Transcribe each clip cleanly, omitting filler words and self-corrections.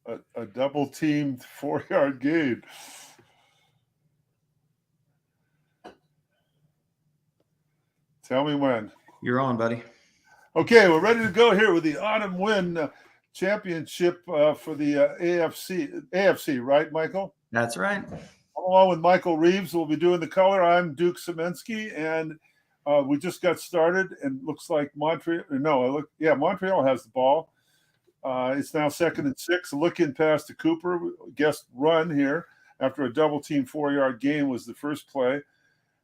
A double teamed 4-yard gain. Tell me when. You're on, buddy. Okay, we're ready to go here with the Autumn Win Championship for the AFC, right, Michael? That's right. Along with Michael Reeves, we'll be doing the color. I'm Duke Semensky, and we just got started, and looks like Montreal has the ball. It's now 2nd and 6. Look in pass to Cooper. Guess run here after a double team 4-yard gain was the first play.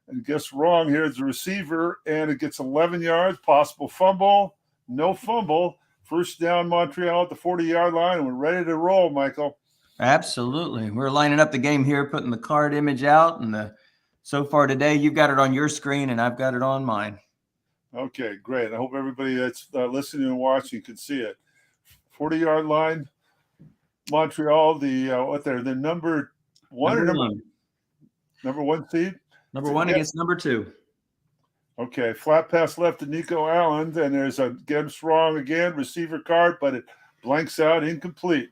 And guess wrong here. It's a receiver, and it gets 11 yards. Possible fumble. No fumble. First down, Montreal at the 40-yard line, and we're ready to roll, Michael. Absolutely. We're lining up the game here, putting the card image out, and so far today, you've got it on your screen, and I've got it on mine. Okay, great. I hope everybody that's listening and watching can see it. 40-yard line, Montreal. The number one seed. Number one against number 2. Okay, flat pass left to Nico Allen, and there's a guess wrong again, receiver card, but it blanks out, incomplete.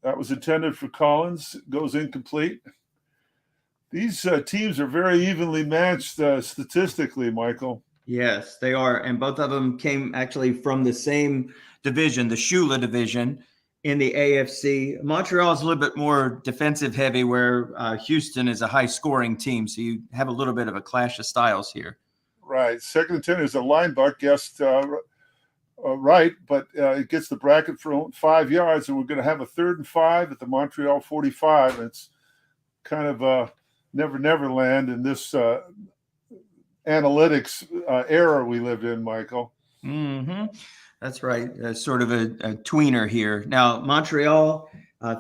That was intended for Collins, goes incomplete. These teams are very evenly matched statistically, Michael. Yes, they are, and both of them came actually from the same division, the Shula division in the AFC. Montreal is a little bit more defensive heavy, where Houston is a high-scoring team, so you have a little bit of a clash of styles here. Right. 2nd and 10 is a linebacker, guessed right, but it gets the bracket for 5 yards, and we're going to have a 3rd and 5 at the Montreal 45. It's kind of never land in this analytics era we lived in, Michael. Mm-hmm. That's right. Sort of a tweener here. Now, Montreal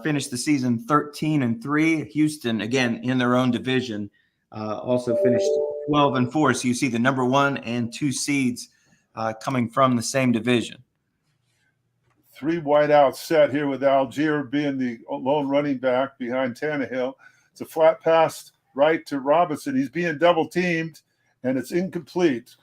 finished the season 13-3. Houston, again, in their own division, also finished 12-4. So you see the number 1 and 2 seeds coming from the same division. 3 wideout set here with Algier being the lone running back behind Tannehill. It's a flat pass right to Robinson. He's being double teamed, and it's incomplete.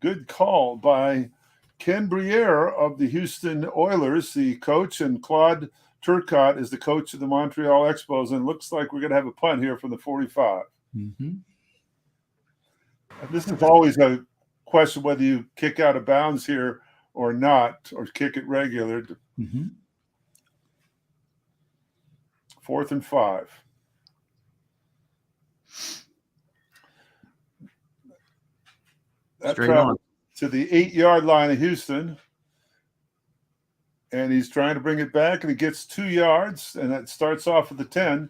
Good call by Ken Briere of the Houston Oilers, the coach, and Claude Turcotte is the coach of the Montreal Expos, and it looks like we're going to have a punt here from the 45. Mm-hmm. This is always a question whether you kick out of bounds here or not, or kick it regular. Mm-hmm. 4th and 5. That travels to the 8-yard line of Houston, and he's trying to bring it back, and he gets 2 yards, and that starts off at the 10.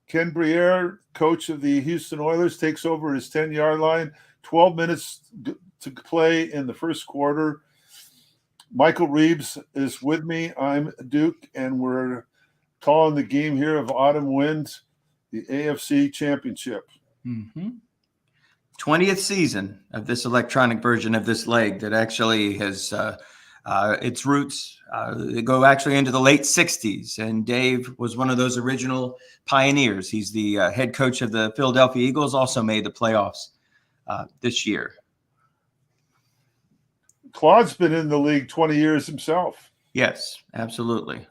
Ken Briere, coach of the Houston Oilers, takes over his 10-yard line. 12 minutes to play in the first quarter. Michael Reeves is with me. I'm Duke, and we're calling the game here of Autumn Wind, the AFC Championship. Mm-hmm. 20th season of this electronic version of this leg that actually has its roots go actually into the late 60s. And Dave was one of those original pioneers. He's the head coach of the Philadelphia Eagles, also made the playoffs this year. Claude's been in the league 20 years himself. Yes, absolutely.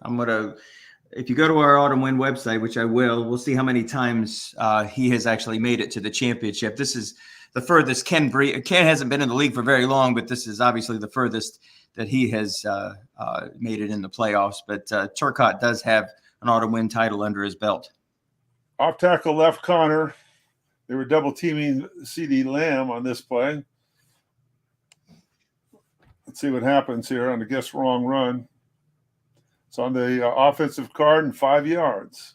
If you go to our Autumn Wind website, which I will, we'll see how many times he has actually made it to the championship. This is the furthest Ken hasn't been in the league for very long, but this is obviously the furthest that he has made it in the playoffs. But Turcotte does have an Autumn Wind title under his belt. Off tackle left corner. They were double teaming CD Lamb on this play. Let's see what happens here on the guess wrong run. It's on the offensive card and 5 yards.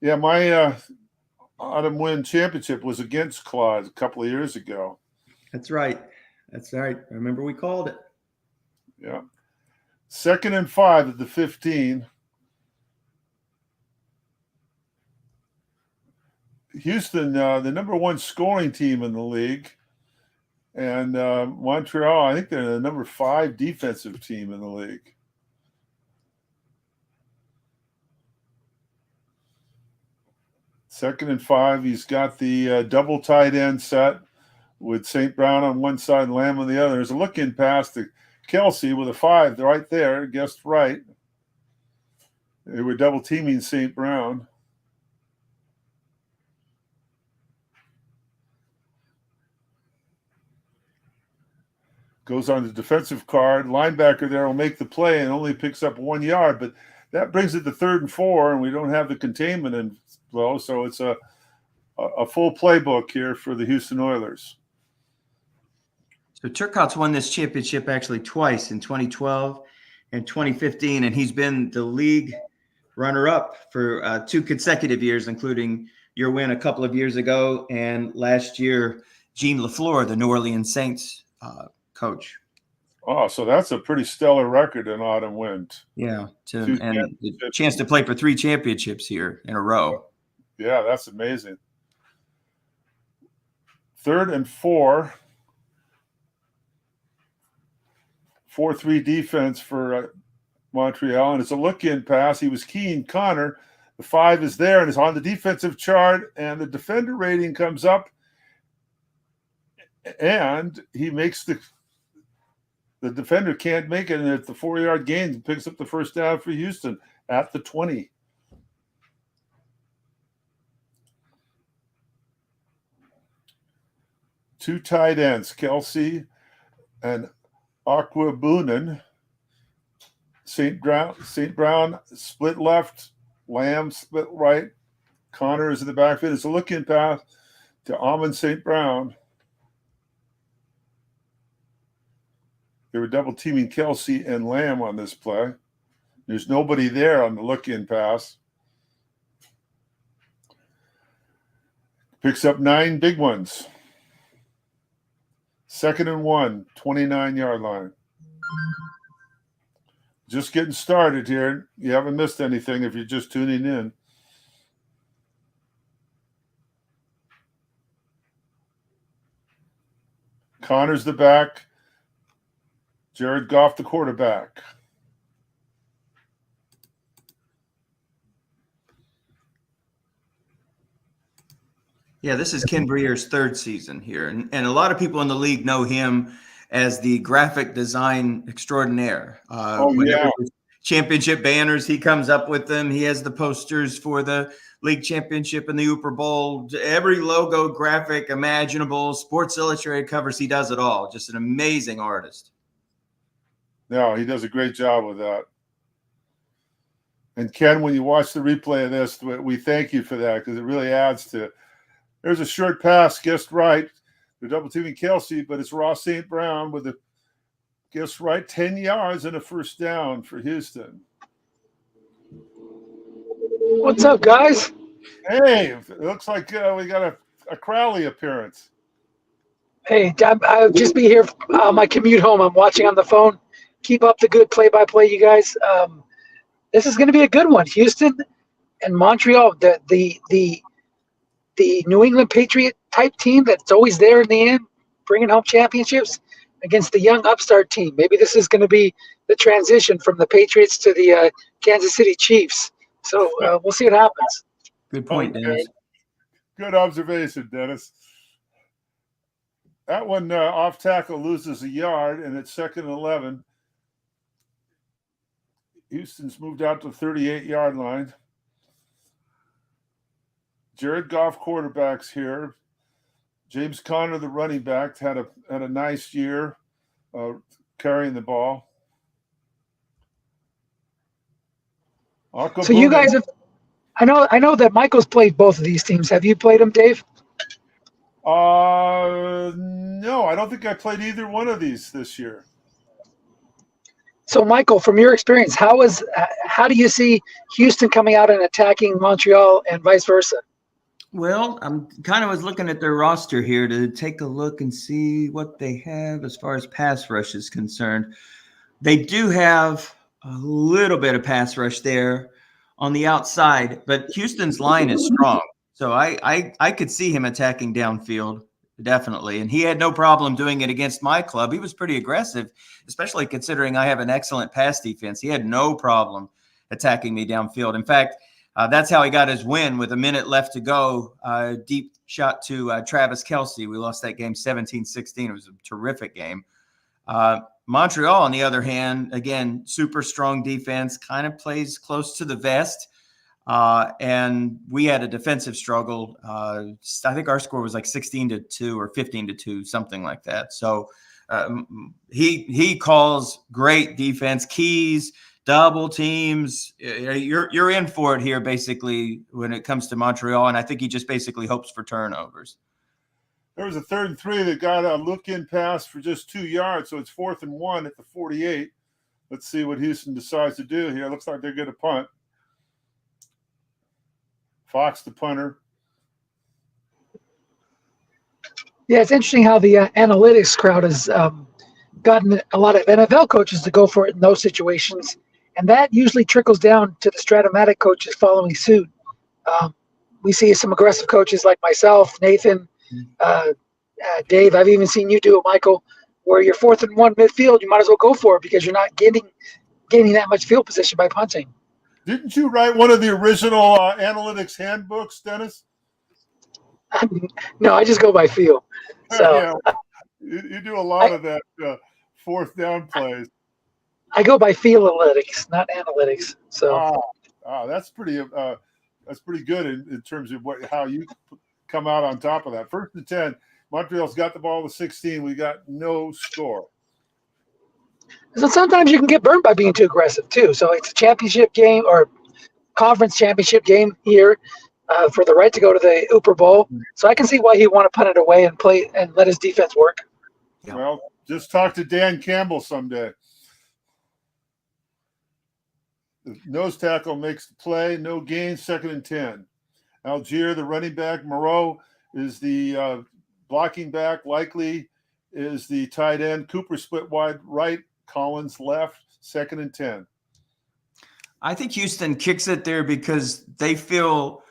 Yeah, my Autumn Wind championship was against Claude a couple of years ago. That's right. That's right. I remember we called it. Yeah. 2nd and 5 at the 15. Houston, the number 1 scoring team in the league. And Montreal, I think they're the number 5 defensive team in the league. Second and 5, he's got the double tight end set with St. Brown on one side and Lamb on the other. There's a look-in pass to Kelsey with a 5 right there. Guessed right. They were double teaming St. Brown. Goes on the defensive card. Linebacker there will make the play and only picks up 1 yard, but that brings it to 3rd and 4, and we don't have the containment in flow, so it's a full playbook here for the Houston Oilers. So Turcotte's won this championship actually twice, in 2012 and 2015, and he's been the league runner-up for 2 consecutive years, including your win a couple of years ago, and last year, Gene LaFleur, the New Orleans Saints coach. Oh, so that's a pretty stellar record in autumn wind. Yeah, and the chance to play for 3 championships here in a row. Yeah, that's amazing. 3rd and 4. 4-3 defense for Montreal, and it's a look-in pass. He was keying Connor. The 5 is there and is on the defensive chart, and the defender rating comes up, and he makes the defender can't make it, and at the 4-yard gain, picks up the first down for Houston at the 20. Two tight ends, Kelsey and Aquabunan. St. Brown split left, Lamb split right. Connor is in the backfield. It's a look-in pass to Amon St. Brown. They were double teaming Kelsey and Lamb on this play. There's nobody there on the look-in pass. Picks up 9 big ones. 2nd and 1, 29-yard line. Just getting started here. You haven't missed anything if you're just tuning in. Connor's the back. Jared Goff, the quarterback. Yeah, this is Ken Breer's 3rd season here. And a lot of people in the league know him as the graphic design extraordinaire. Yeah. Championship banners, he comes up with them. He has the posters for the league championship and the Super Bowl. Every logo, graphic, imaginable, Sports Illustrated covers, he does it all. Just an amazing artist. No, he does a great job with that. And Ken, when you watch the replay of this, we thank you for that because it really adds to. There's a short pass, guessed right. They're double teaming Kelsey, but it's Ross St. Brown with a guessed right 10 yards and a first down for Houston. What's up, guys? Hey, it looks like we got a Crowley appearance. Hey, I'll just be here on my commute home. I'm watching on the phone. Keep up the good play-by-play, you guys. This is going to be a good one. Houston and Montreal, the New England Patriot type team that's always there in the end, bringing home championships against the young upstart team. Maybe this is going to be the transition from the Patriots to the Kansas City Chiefs. So we'll see what happens. Good point, Dennis. Good observation, Dennis. That one off tackle loses a yard, and it's 2nd and 11. Houston's moved out to the 38-yard line. Jared Goff quarterbacks here. James Conner, the running back, had a nice year carrying the ball. So you guys have, I know that Michael's played both of these teams. Have you played them, Dave? No, I don't think I played either one of these this year. So Michael, from your experience, how do you see Houston coming out and attacking Montreal and vice versa? Well, I'm kind of was looking at their roster here to take a look and see what they have as far as pass rush is concerned. They do have a little bit of pass rush there on the outside, but Houston's line is strong. So I could see him attacking downfield, definitely. And he had no problem doing it against my club. He was pretty aggressive, especially considering I have an excellent pass defense. He had no problem attacking me downfield. In fact, that's how he got his win with a minute left to go. Deep shot to Travis Kelce. We lost that game 17-16. It was a terrific game. Montreal, on the other hand, again, super strong defense, kind of plays close to the vest. And we had a defensive struggle. I think our score was like 16-2 or 15-2, something like that. So he calls great defense, keys, double teams. You're in for it here, basically, when it comes to Montreal. And I think he just basically hopes for turnovers. There was a 3rd and 3 that got a look-in pass for just 2 yards, so it's 4th and 1 at the 48. Let's see what Houston decides to do here. Looks like they're going to punt. Fox, the punter. Yeah, it's interesting how the analytics crowd has gotten a lot of NFL coaches to go for it in those situations, and that usually trickles down to the Strat-o-matic coaches following suit. We see some aggressive coaches like myself, Nathan, Dave. I've even seen you do it, Michael, where you're 4th and 1 midfield. You might as well go for it because you're not gaining that much field position by punting. Didn't you write one of the original analytics handbooks, Dennis? No, I just go by feel. So yeah, you do a lot of that 4th down plays. I go by feel analytics, not analytics. So that's pretty good in terms of how you come out on top of that. 1st and 10. Montreal's got the ball to 16. We got no score. So sometimes you can get burned by being too aggressive too. So it's a championship game or conference championship game here for the right to go to the Super Bowl. So I can see why he'd want to punt it away and play and let his defense work. Yeah. Well, just talk to Dan Campbell someday. The nose tackle makes the play. No gain. 2nd and 10. Algier, the running back. Moreau is the blocking back. Likely is the tight end. Cooper split wide right. Collins left. 2nd and 10. I think Houston kicks it there because they feel,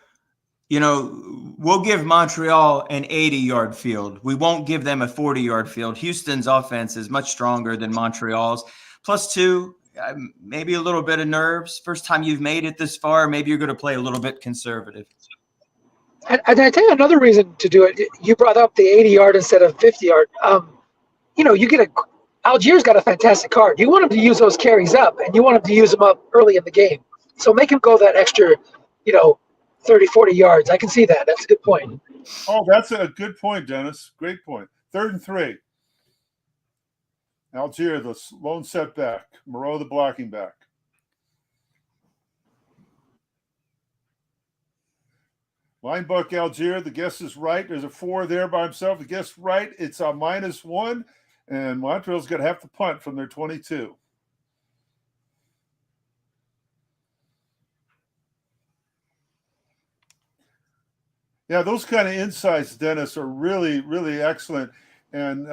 we'll give Montreal an 80-yard field. We won't give them a 40-yard field. Houston's offense is much stronger than Montreal's. +2, maybe a little bit of nerves. First time you've made it this far, maybe you're going to play a little bit conservative. And I tell you another reason to do it. You brought up the 80-yard instead of 50-yard. You get Algier's got a fantastic card. You want him to use those carries up, and you want him to use them up early in the game. So make him go that extra, 30, 40 yards. I can see that. That's a good point. Oh, that's a good point, Dennis. Great point. 3rd and 3. Algier, the lone setback. Moreau, the blocking back. Linebuck Algier, the guess is right. There's a 4 there by himself. The guess right. It's a -1, and Montreal's going to have to punt from their 22. Yeah, those kind of insights, Dennis, are really, really excellent. And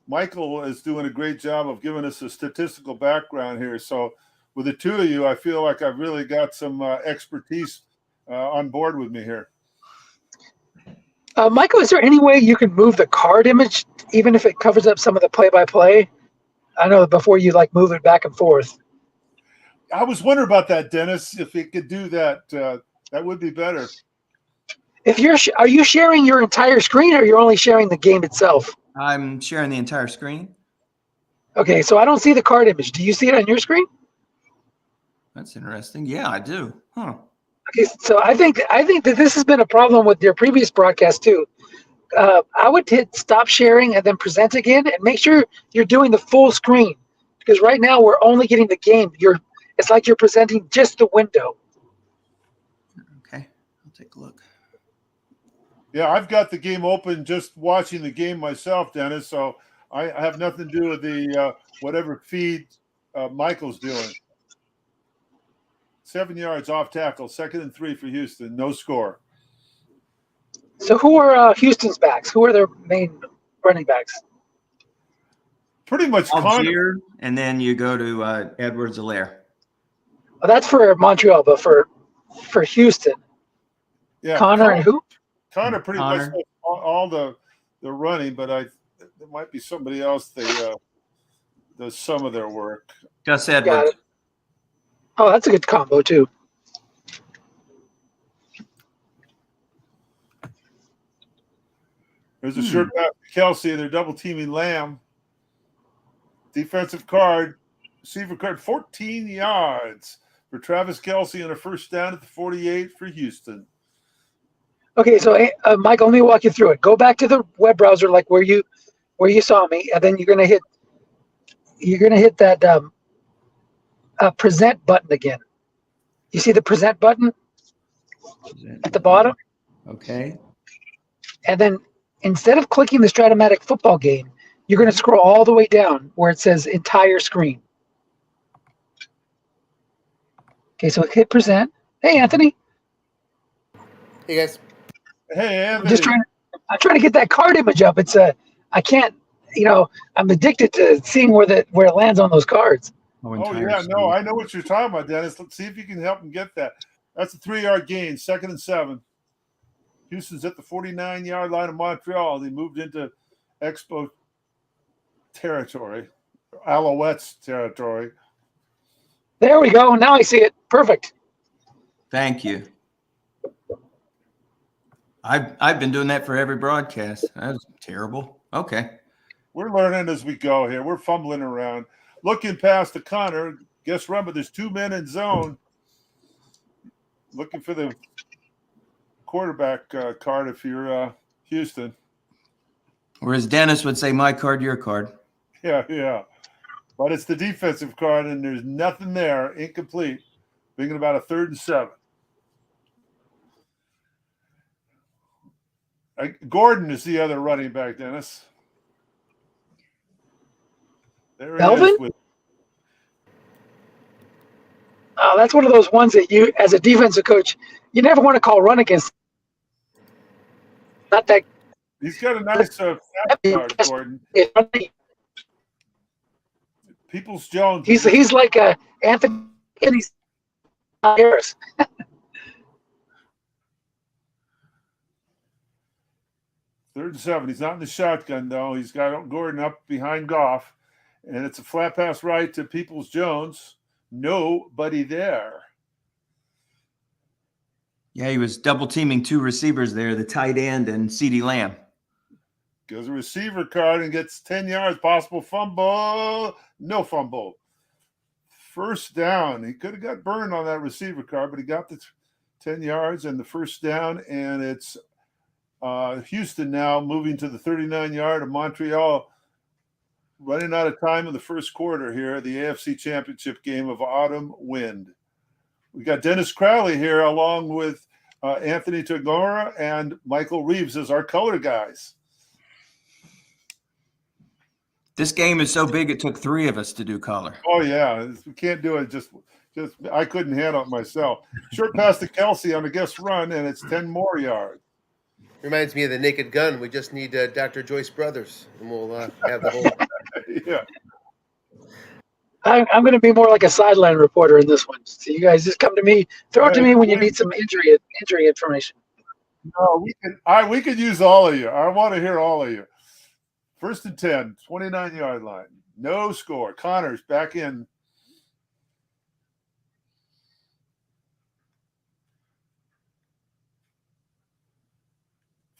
Michael is doing a great job of giving us a statistical background here. So with the two of you, I feel like I've really got some expertise on board with me here. Michael, is there any way you can move the card image, even if it covers up some of the play-by-play? I know before you move it back and forth. I was wondering about that, Dennis. If it could do that, that would be better. Are you sharing your entire screen, or you're only sharing the game itself? I'm sharing the entire screen. Okay, so I don't see the card image. Do you see it on your screen? That's interesting. Yeah, I do. Huh. Okay, so I think that this has been a problem with your previous broadcast too. I would hit stop sharing and then present again, and make sure you're doing the full screen, because right now we're only getting the game. It's like you're presenting just the window. Okay, I'll take a look. Yeah, I've got the game open, just watching the game myself, Dennis. So I have nothing to do with the whatever feed Michael's doing. 7 yards off tackle, 2nd and 3 for Houston, no score. So who are Houston's backs? Who are their main running backs? Pretty much Algier, and then you go to Edwards-Helaire. Well, that's for Montreal, but for Houston, yeah, Connor and who? Connor pretty much all the running, but there might be somebody else that does some of their work. Gus Edwards. Oh, that's a good combo too. There's a short pass to Kelsey, and they're double teaming Lamb. Defensive card, receiver card, 14 yards for Travis Kelce and a first down at the 48 for Houston. Okay, so Michael, let me walk you through it. Go back to the web browser, like where you saw me, and then you're gonna hit that present button again. You see the present button at the bottom, Okay. and then instead of clicking the Strat-o-matic football game, you're gonna scroll all the way down where it says entire screen. Okay, so hit present. Hey, Anthony. Hey guys. Hey, I'm Anthony. trying to get that card image up. It's I can't. I'm addicted to seeing where it lands on those cards. Oh yeah, no, I know what you're talking about, Dennis. Let's see if you can help him get that. That's a 3-yard gain, 2nd and 7. Houston's at the 49-yard line of Montreal. They moved into Expo territory, Alouettes territory. There we go. Now I see it. Perfect. Thank you. I've been doing that for every broadcast. That was terrible. Okay. We're learning as we go here. We're fumbling around. Looking past the Connor. Guess remember, there's 2 men in zone. Looking for the quarterback card if you're Houston. Or as Dennis would say, my card, your card. Yeah. But it's the defensive card, and there's nothing there. Incomplete. Thinking about a 3rd and 7. Gordon is the other running back, Dennis. There Melvin? he is. That's one of those ones that you, as a defensive coach, you never want to call run against. Not that. He's got a nice card, Gordon. Peoples Jones. He's like Anthony Harris. 3rd and 7. He's not in the shotgun, though. He's got Gordon up behind Goff. And it's a flat pass right to Peoples Jones. Nobody there. Yeah, he was double teaming 2 receivers there, the tight end and CeeDee Lamb. Goes a receiver card and gets 10 yards. Possible fumble. No fumble. First down. He could have got burned on that receiver card, but he got the 10 yards and the first down. And it's Houston now moving to the 39-yard of Montreal. Running out of time in the first quarter here, the AFC Championship game of Autumn Wind. We got Dennis Crowley here along with Anthony Tagora and Michael Reeves as our color guys. This game is so big it took 3 of us to do color. Oh, yeah. We can't do it. Just I couldn't handle it myself. Short pass to Kelce on a guest run, and it's 10 more yards. Reminds me of the Naked Gun. We just need Dr. Joyce Brothers, and we'll have the whole. Yeah. I'm going to be more like a sideline reporter in this one. So you guys just come to me, throw it to me when you need some injury information. No, we could use all of you. I want to hear all of you. 1st and 10, 29-yard line. No score. Connors back in.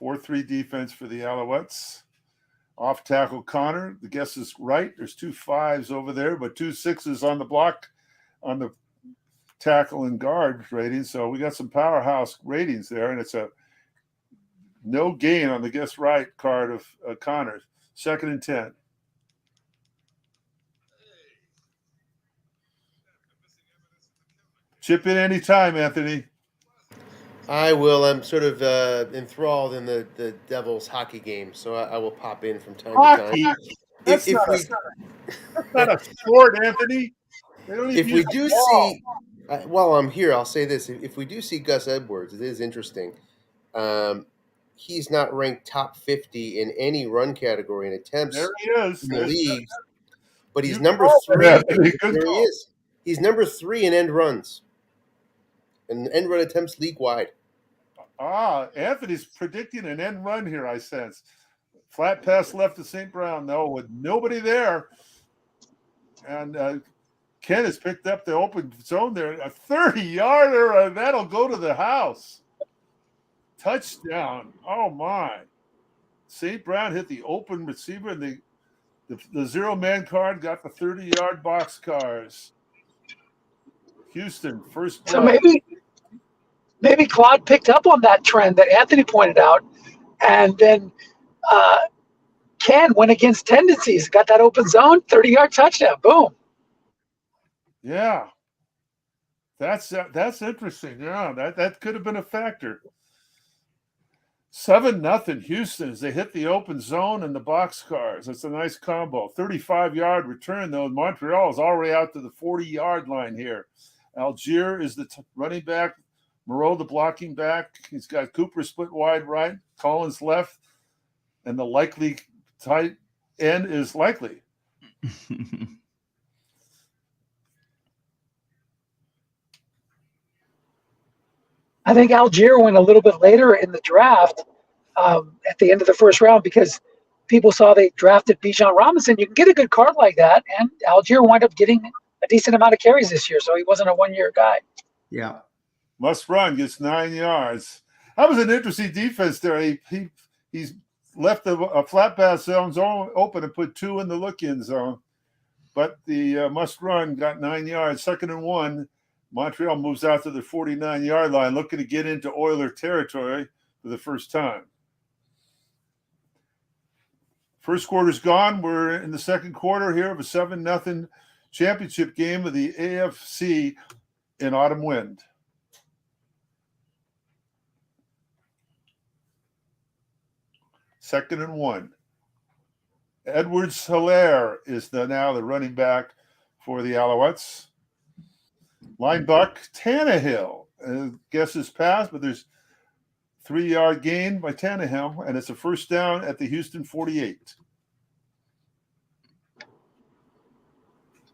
(4-3) defense for the Alouettes. Off tackle Connor. The guess is right. There's 2 5s over there, but 2 6s on the block on the tackle and guard rating. So we got some powerhouse ratings there, and it's a no gain on the guess right card of Connors. 2nd and 10. Chip in anytime, Anthony. I will. I'm sort of enthralled in the Devils hockey game, so I will pop in from time Hockey? to time. That's not a sport, Anthony. If we do see, while I'm here, I'll say this: if we do see Gus Edwards, it is interesting. He's not ranked top 50 in any run category in attempts There he is. in the league, but he's You number called 3. it, Anthony. There Good he call. is. He's number 3 in end runs, and end run attempts league wide. Anthony's predicting an end run here, I sense. Flat pass left to St. Brown, though, with nobody there. And Ken has picked up the open zone there. A 30-yarder, that'll go to the house. Touchdown. Oh, my. St. Brown hit the open receiver, and the The zero-man card got the 30-yard box cars. Houston, first So blood. maybe Claude picked up on that trend that Anthony pointed out, and then Ken went against tendencies, got that open zone, 30-yard touchdown, boom. Yeah. That's interesting. Yeah, that could have been a factor. 7-0 Houston as they hit the open zone and the box cars. That's a nice combo. 35-yard return, though. Montreal is already out to the 40-yard line here. Algier is the running back. Moreau, the blocking back. He's got Cooper split wide right, Collins left, and the likely tight end is Likely. I think Algier went a little bit later in the draft at the end of the first round because people saw they drafted Bijan Robinson. You can get a good card like that, and Algier wound up getting a decent amount of carries this year, so he wasn't a one-year guy. Yeah. Must run, gets 9 yards. That was an interesting defense there. He's left a flat pass zone open and put 2 in the look-in zone. But the must run got 9 yards. 2nd and 1. Montreal moves out to the 49-yard line, looking to get into Oiler territory for the first time. First quarter's gone. We're in the second quarter here of a 7-0 championship game of the AFC in Autumn Wind. Second and 1. Edwards-Hilaire is now the running back for the Alouettes. Linebuck Tannehill. Guess is passed, but there's 3-yard gain by Tannehill, and it's a first down at the Houston 48.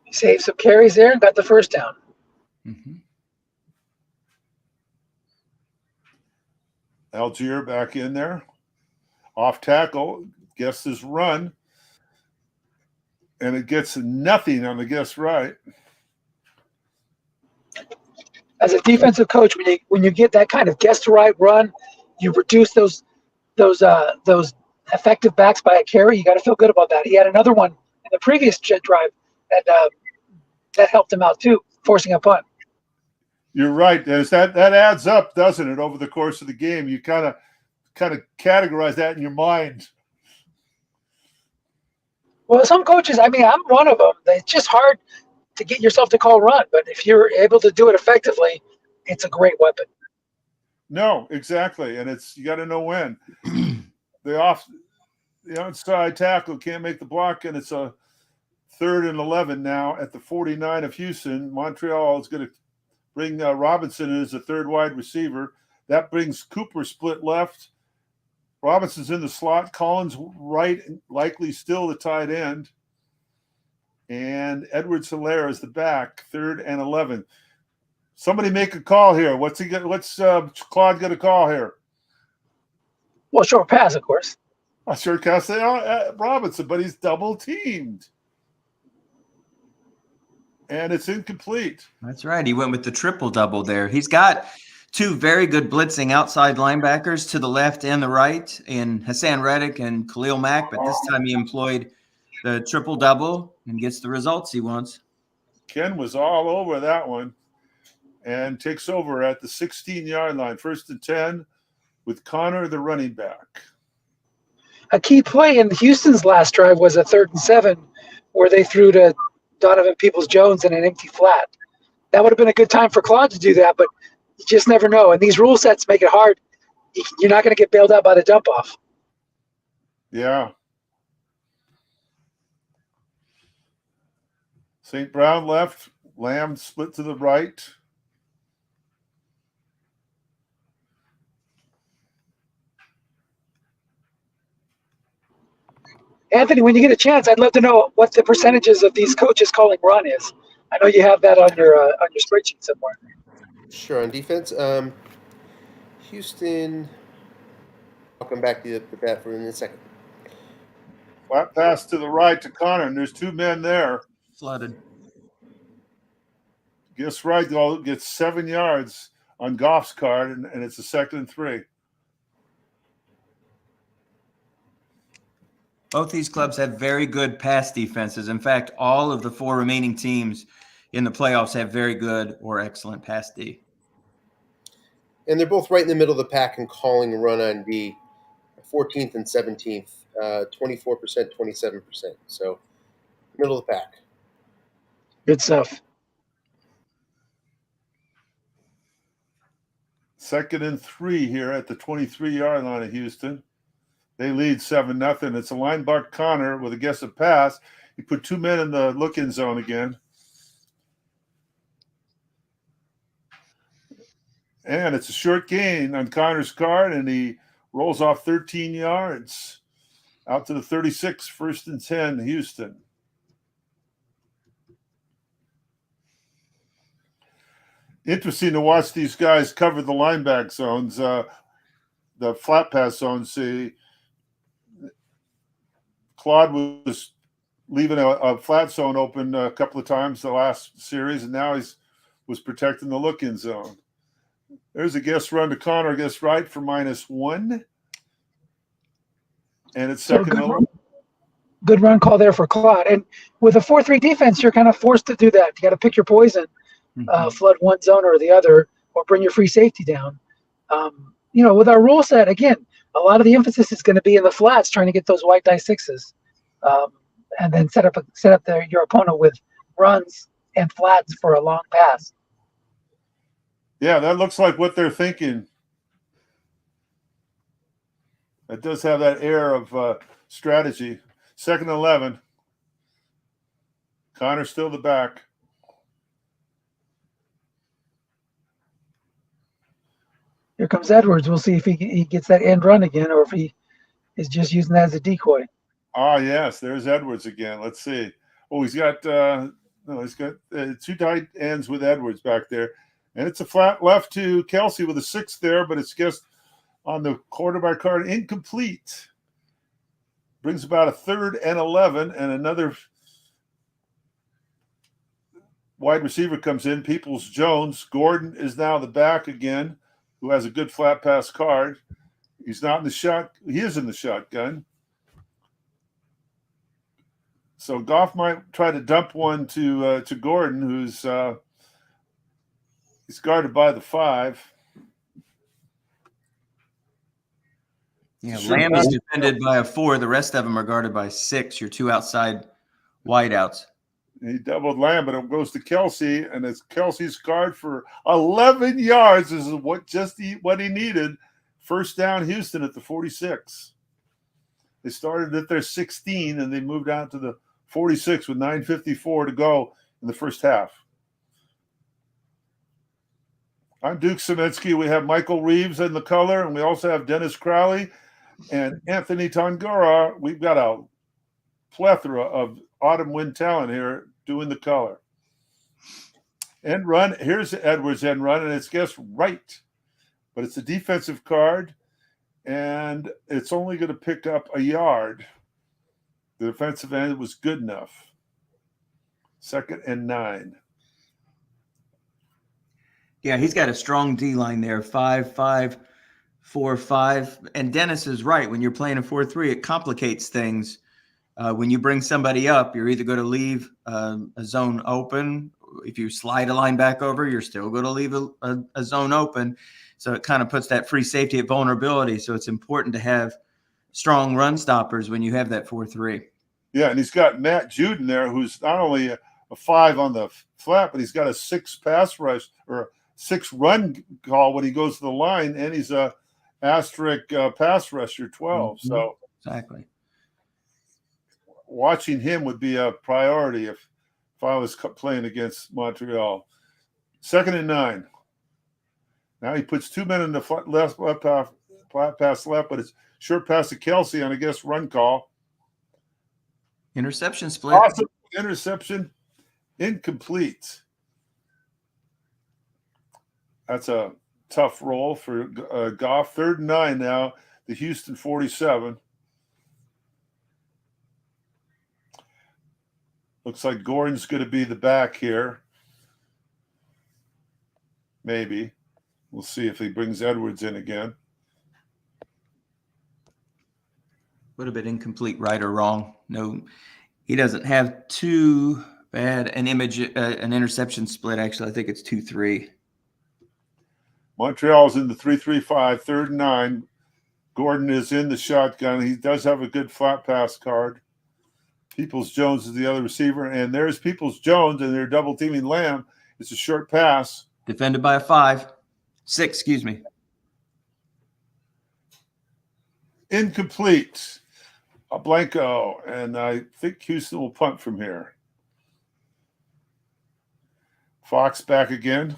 He saved some carries there and got the first down. Mm-hmm. Algier back in there. Off tackle, guess is run. And it gets nothing on the guess right. As a defensive coach, when you get that kind of guess to right run, you reduce those effective backs by a carry. You got to feel good about that. He had another one in the previous jet drive that helped him out too, forcing a punt. You're right. That adds up, doesn't it? Over the course of the game, you kind of categorize that in your mind. Well, some coaches, I'm one of them. It's just hard to get yourself to call run, but if you're able to do it effectively, it's a great weapon. No, exactly, and you got to know when. The outside tackle can't make the block, and it's a 3rd and 11 now at the 49 of Houston. Montreal is going to bring Robinson in as a third wide receiver. That brings Cooper split left. Robinson's in the slot. Collins right, Likely still the tight end. And Edwards-Hilaire is the back, 3rd and 11. Somebody make a call here. What's Claude going to call here? Well, short pass, of course. I sure can't say Robinson, but he's double teamed. And it's incomplete. That's right. He went with the triple double there. He's got 2 very good blitzing outside linebackers to the left and the right in Hassan Reddick and Khalil Mack, but this time he employed the triple double and gets the results he wants. Ken was all over that one and takes over at the 16-yard line, 1st and 10 with Connor, the running back. A key play in Houston's last drive was a 3rd and 7 where they threw to Donovan Peoples-Jones in an empty flat. That would have been a good time for Claude to do that, but you just never know. And these rule sets make it hard. You're not going to get bailed out by the dump-off. Yeah. St. Brown left. Lamb split to the right. Anthony, when you get a chance, I'd love to know what the percentages of these coaches calling run is. I know you have that on your spreadsheet somewhere. Sure, on defense, Houston. I'll come back to the bat for in a second. Flat pass to the right to Connor, and there's 2 men there. Flooded. Guess right, gets 7 yards on Goff's card, and it's a 2nd and 3. Both these clubs have very good pass defenses. In fact, all of the 4 remaining teams in the playoffs have very good or excellent pass D. And they're both right in the middle of the pack in calling run on D, 14th and 17th, 24%, 27%. So middle of the pack. Good stuff. 2nd and 3 here at the 23-yard line of Houston. They lead 7-0. It's a linebacker Connor with a guess of pass. He put 2 men in the look-in zone again. And it's a short gain on Connor's card, and he rolls off 13 yards out to the 36, 1st and 10, Houston. Interesting to watch these guys cover the linebacker zones, the flat pass zones. See, Claude was leaving a flat zone open a couple of times the last series, and now was protecting the look-in zone. There's a guess run to Connor, guess right for -1. And it's So good run call there for Claude. And with a 4-3 defense, you're kind of forced to do that. You got to pick your poison, flood one zone or the other, or bring your free safety down. With our rule set, again, a lot of the emphasis is going to be in the flats, trying to get those white die 6s, and then set up your opponent with runs and flats for a long pass. Yeah, that looks like what they're thinking. It does have that air of strategy. 2nd and 11. Connor still the back. Here comes Edwards. We'll see if he gets that end run again, or if he is just using that as a decoy. Ah, yes, there's Edwards again. Let's see. Oh, he's got 2 tight ends with Edwards back there. And it's a flat left to Kelsey with a 6 there, but it's just on the quarterback card, incomplete. Brings about a 3rd and 11, and another wide receiver comes in, Peoples-Jones. Gordon is now the back again, who has a good flat pass card. He's not in the shot. He is in the shotgun. So Goff might try to dump one to Gordon, who's he's guarded by the 5. Yeah, Lamb is defended by a 4. The rest of them are guarded by 6. Your 2 outside wideouts. He doubled Lamb, but it goes to Kelsey, and it's Kelsey's guard for 11 yards. This is what he needed. 1st down, Houston at the 46. They started at their 16, and they moved out to the 46 with 9:54 to go in the first half. I'm Duke Saminsky. We have Michael Reeves in the color, and we also have Dennis Crowley and Anthony Tangura. We've got a plethora of autumn wind talent here doing the color. End run. Here's Edwards' end run, and it's guess right. But it's a defensive card, and it's only going to pick up a yard. The defensive end was good enough. 2nd and 9. Yeah, he's got a strong D line there, 5-5, 4-5. And Dennis is right. When you're playing a 4-3, it complicates things. When you bring somebody up, you're either going to leave a zone open. If you slide a line back over, you're still going to leave a zone open. So it kind of puts that free safety at vulnerability. So it's important to have strong run stoppers when you have that 4-3. Yeah, and he's got Matt Juden there, who's not only a 5 on the flat, but he's got a 6 pass rush or 6 run call when he goes to the line, and he's a asterisk pass rusher 12. Mm-hmm. So exactly, watching him would be a priority if I was playing against Montreal. 2nd and 9. Now he puts 2 men in the flat pass left, but it's short pass to Kelsey on, I guess, run call. Interception split. Awesome interception. Incomplete. That's a tough roll for Goff. 3rd and 9 now. The Houston 47. Looks like Gordon's going to be the back here. Maybe. We'll see if he brings Edwards in again. Would have been incomplete, right or wrong. No, he doesn't have too bad an interception split. Actually, I think it's 2-3. Montreal's in the 3-3-5, 3rd and 9. Gordon is in the shotgun. He does have a good flat pass card. Peoples-Jones is the other receiver, and there's Peoples-Jones, and they're double teaming Lamb. It's a short pass. Defended by a 6, excuse me. Incomplete. A blanco, and I think Houston will punt from here. Fox back again.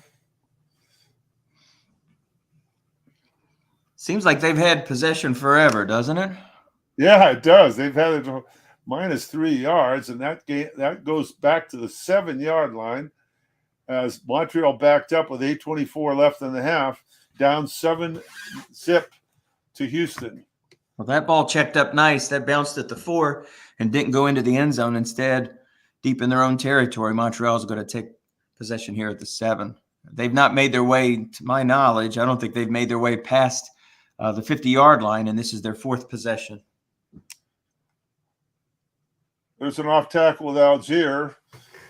Seems like they've had possession forever, doesn't it? Yeah, it does. They've had it minus 3 yards, and that goes back to the 7-yard line as Montreal backed up with 8:24 left in the half, down 7-zip to Houston. Well, that ball checked up nice. That bounced at the 4 and didn't go into the end zone. Instead, deep in their own territory, Montreal is going to take possession here at the 7. They've not made their way, to my knowledge. I don't think they've made their way past the 50-yard line, and this is their 4th possession. There's an off tackle with Algier,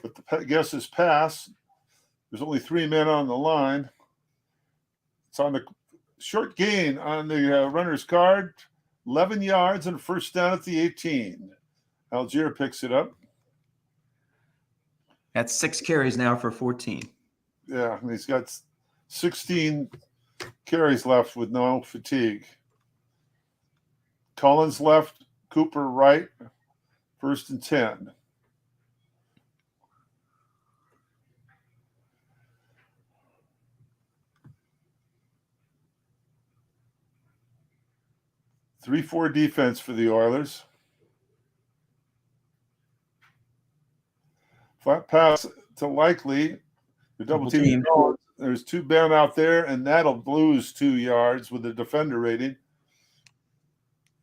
but the guess is pass. There's only 3 men on the line. It's on the short gain on the runner's card, 11 yards and first down at the 18. Algier picks it up. That's 6 carries now for 14. Yeah, and he's got 16 carries left with no fatigue. Collins left, Cooper right, 1st and 10. Three-four defense for the Oilers. Flat pass to Likely. The double team. There's 2 men out there, and that'll lose 2 yards with the defender rating.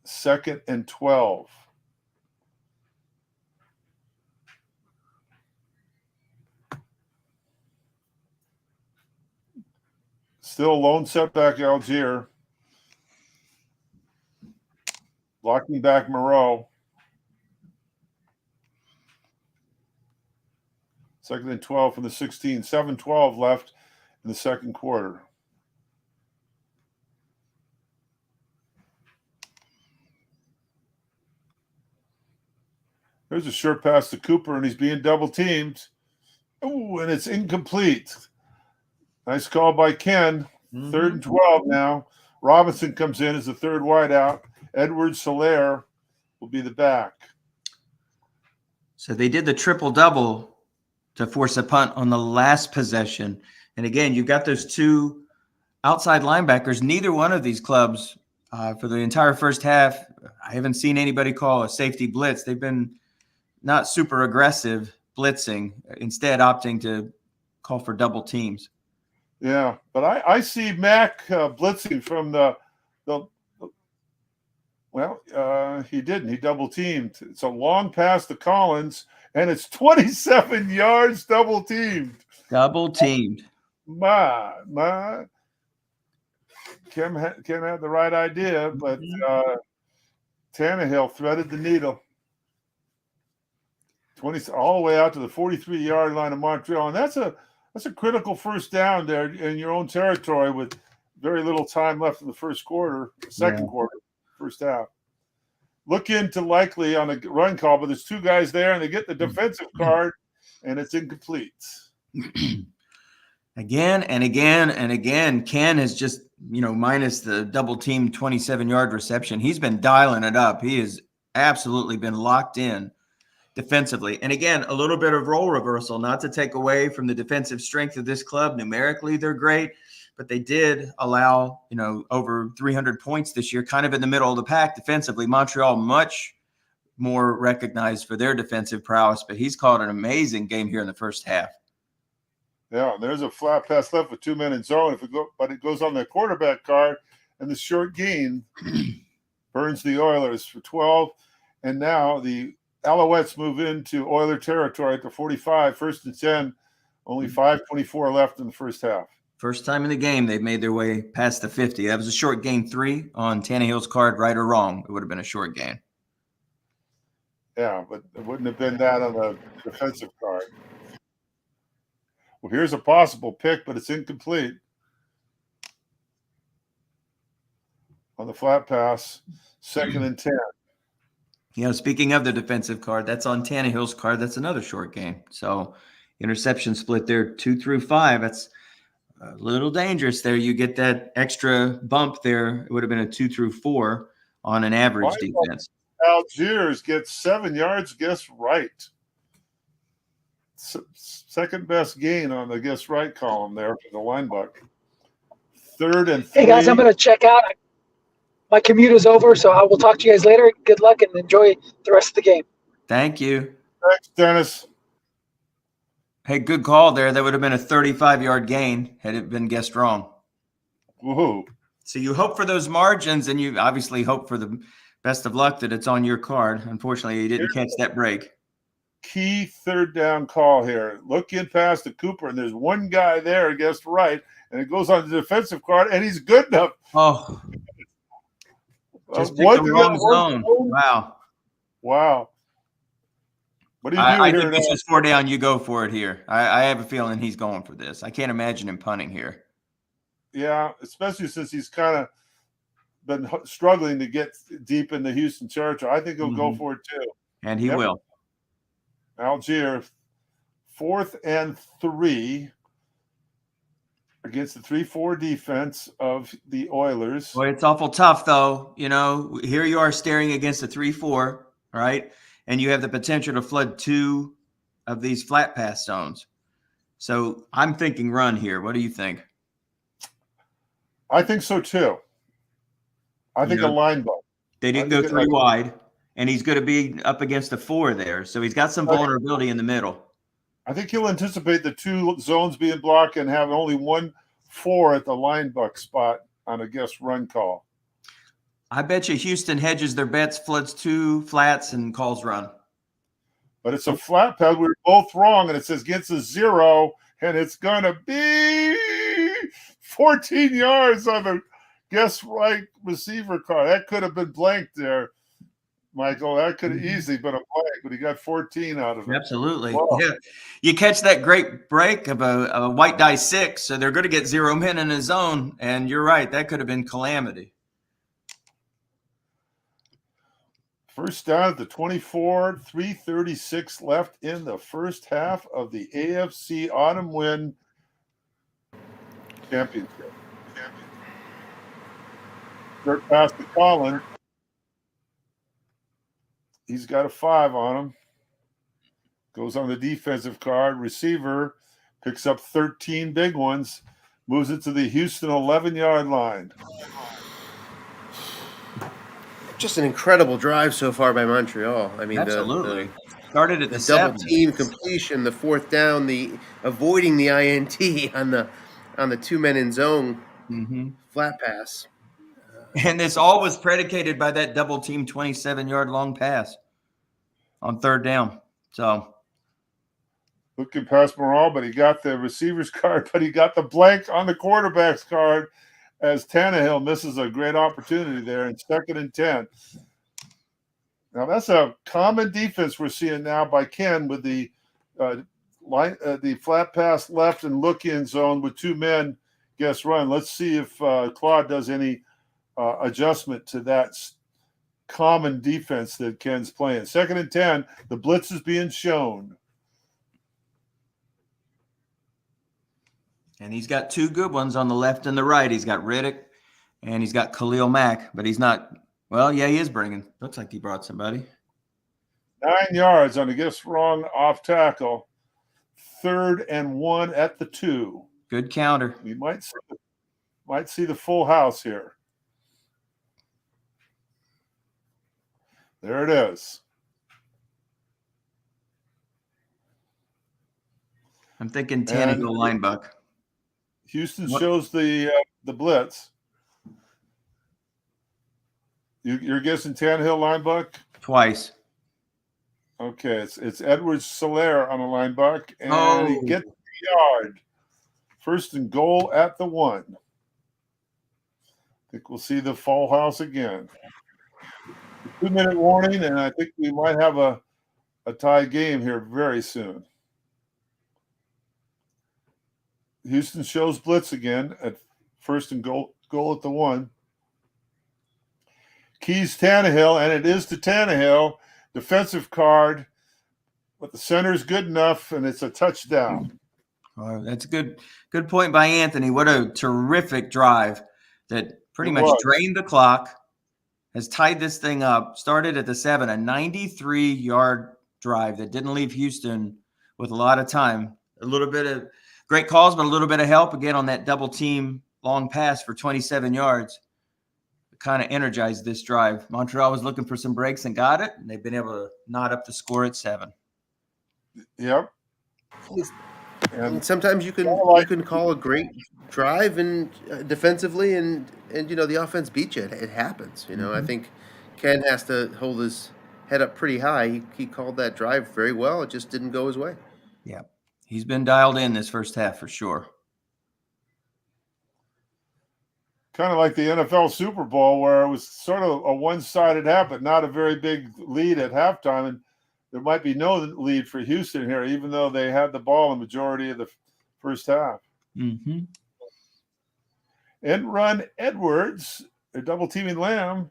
2nd and 12. Still lone setback Algier. Blocking back Moreau. 2nd and 12 from the 16. 7-12 left in the second quarter. There's a short pass to Cooper, and he's being double teamed. Oh, and it's incomplete. Nice call by Ken. 3rd and 12 now. Robinson comes in as the 3rd wideout. Edward Soler will be the back. So they did the triple-double to force a punt on the last possession. And again, you've got those 2 outside linebackers. Neither one of these clubs for the entire first half, I haven't seen anybody call a safety blitz. They've been not super aggressive blitzing, instead opting to call for double teams. Yeah, but I see Mack blitzing from he didn't. He double teamed. It's a long pass to Collins, and it's 27 yards double teamed. Double teamed. My. Kim had the right idea, but Tannehill threaded the needle. 20 all the way out to the 43-yard line of Montreal, and that's a critical first down there in your own territory with very little time left in the first quarter, second quarter, first half. Look into Likely on a run call, but there's 2 guys there, and they get the defensive card, and it's incomplete. Again and again and again, Ken has just, minus the double team 27-yard reception, he's been dialing it up. He has absolutely been locked in defensively. And again, a little bit of role reversal, not to take away from the defensive strength of this club. Numerically, they're great, but they did allow, over 300 points this year, kind of in the middle of the pack defensively. Montreal much more recognized for their defensive prowess, but he's called an amazing game here in the first half. Yeah, there's a flat pass left with 2 men in zone. But it goes on the quarterback card, and the short gain burns the Oilers for 12. And now the Alouettes move into Oiler territory at the 45, 1st and 10. Only 5:24 left in the first half. First time in the game they've made their way past the 50. That was a short gain 3 on Tannehill's card, right or wrong. It would have been a short gain. Yeah, but it wouldn't have been that on the defensive card. Well, here's a possible pick, but it's incomplete. On the flat pass, 2nd and 10. You know, speaking of the defensive card, that's on Tannehill's card. That's another short game. So interception split there, 2 through 5. That's a little dangerous there. You get that extra bump there. It would have been a 2 through 4 on an average defense. Algiers gets 7 yards, guess right. Second best gain on the guess right column there for the linebacker. 3rd and 3. Hey guys, I'm going to check out. My commute is over, so I will talk to you guys later. Good luck and enjoy the rest of the game. Thank you. Thanks, Dennis. Hey, good call there. That would have been a 35-yard gain had it been guessed wrong. Woohoo. So you hope for those margins, and you obviously hope for the best of luck that it's on your card. Unfortunately, you didn't catch that break. Key 3rd down call here. Look in past the Cooper, and there's one guy there guessed right, and it goes on the defensive card, and he's good enough. Oh, just picked the wrong zone. Wow. Wow. What do you do I here? think this is 4 down. You go for it here. I have a feeling he's going for this. I can't imagine him punting here. Yeah, especially since he's kind of been struggling to get deep in the Houston territory. I think he'll go for it too. And he will. Algier, 4th and 3 against the 3-4 defense of the Oilers. Boy, it's awful tough, though. You know, here you are staring against a 3-4, right? And you have the potential to flood 2 of these flat pass zones. So I'm thinking run here. What do you think? I think so too. I think a line ball. They didn't go 3 wide, and he's going to be up against a 4 there. So he's got some vulnerability in the middle. I think he'll anticipate the 2 zones being blocked and have only 1-4 at the linebacker spot on a guess run call. I bet you Houston hedges their bets, floods 2 flats, and calls run. But it's a flat pass. We were both wrong, and it says against a 0, and it's going to be 14 yards on the guess right receiver card. That could have been blanked there, Michael. That could have easily been a blank, but he got 14 out of it. Absolutely. Wow. Yeah. You catch that great break of a white die 6, so they're going to get 0 men in his zone, and you're right. That could have been calamity. First down at the 24, 3:36 left in the first half of the AFC Autumn Win Championship. Dirt pass to Colin. He's got a 5 on him. Goes on the defensive card. Receiver picks up 13 big ones. Moves it to the Houston 11-yard line. Just an incredible drive so far by Montreal. I mean, Absolutely. Started at the double 7. team completion, the 4th down, the avoiding the INT on the 2 men in zone flat pass. And this all was predicated by that double team 27-yard long pass on 3rd down. So looking past Morale, but he got the receiver's card, but he got the blank on the quarterback's card as Tannehill misses a great opportunity there in 2nd and 10. Now that's a common defense we're seeing now by Ken with the flat pass left and look in zone with 2 men guess run. Let's see if Claude does any adjustment to that common defense that Ken's playing. 2nd and 10, the blitz is being shown. And he's got 2 good ones on the left and the right. He's got Riddick and he's got Khalil Mack, but he's not. Well, yeah, he is bringing. Looks like he brought somebody. 9 yards on a guess wrong off tackle. 3rd and 1 at the 2. Good counter. We might see the full house here. There it is. I'm thinking Tannehill linebucker. Houston shows the blitz. You're guessing Tannehill linebucker? Twice. Okay, it's Edwards Solaire on the linebucker, and he gets the yard. 1st and goal at the 1. I think we'll see the full house again. 2-minute warning, and I think we might have a a tie game here very soon. Houston shows blitz again at first and goal at the 1. Keys Tannehill, and it is to Tannehill. Defensive card, but the center is good enough, and it's a touchdown. That's a good point by Anthony. What a terrific drive that pretty much drained the clock, has tied this thing up, started at the 7, a 93-yard drive that didn't leave Houston with a lot of time. A little bit of great calls, but a little bit of help again on that double team long pass for 27 yards. Kind of energized this drive. Montreal was looking for some breaks and got it, and they've been able to knot up the score at 7. Yep. And sometimes you can call a great drive and defensively, and the offense beat you. It happens. I think Ken has to hold his head up pretty high. He called that drive very well. It just didn't go his way. Yeah, he's been dialed in this first half for sure. Kind of like the NFL Super Bowl, where it was sort of a one-sided half, but not a very big lead at halftime. And there might be no lead for Houston here, even though they had the ball the majority of the first half. Mm-hmm. End run Edwards, they're double-teaming Lamb,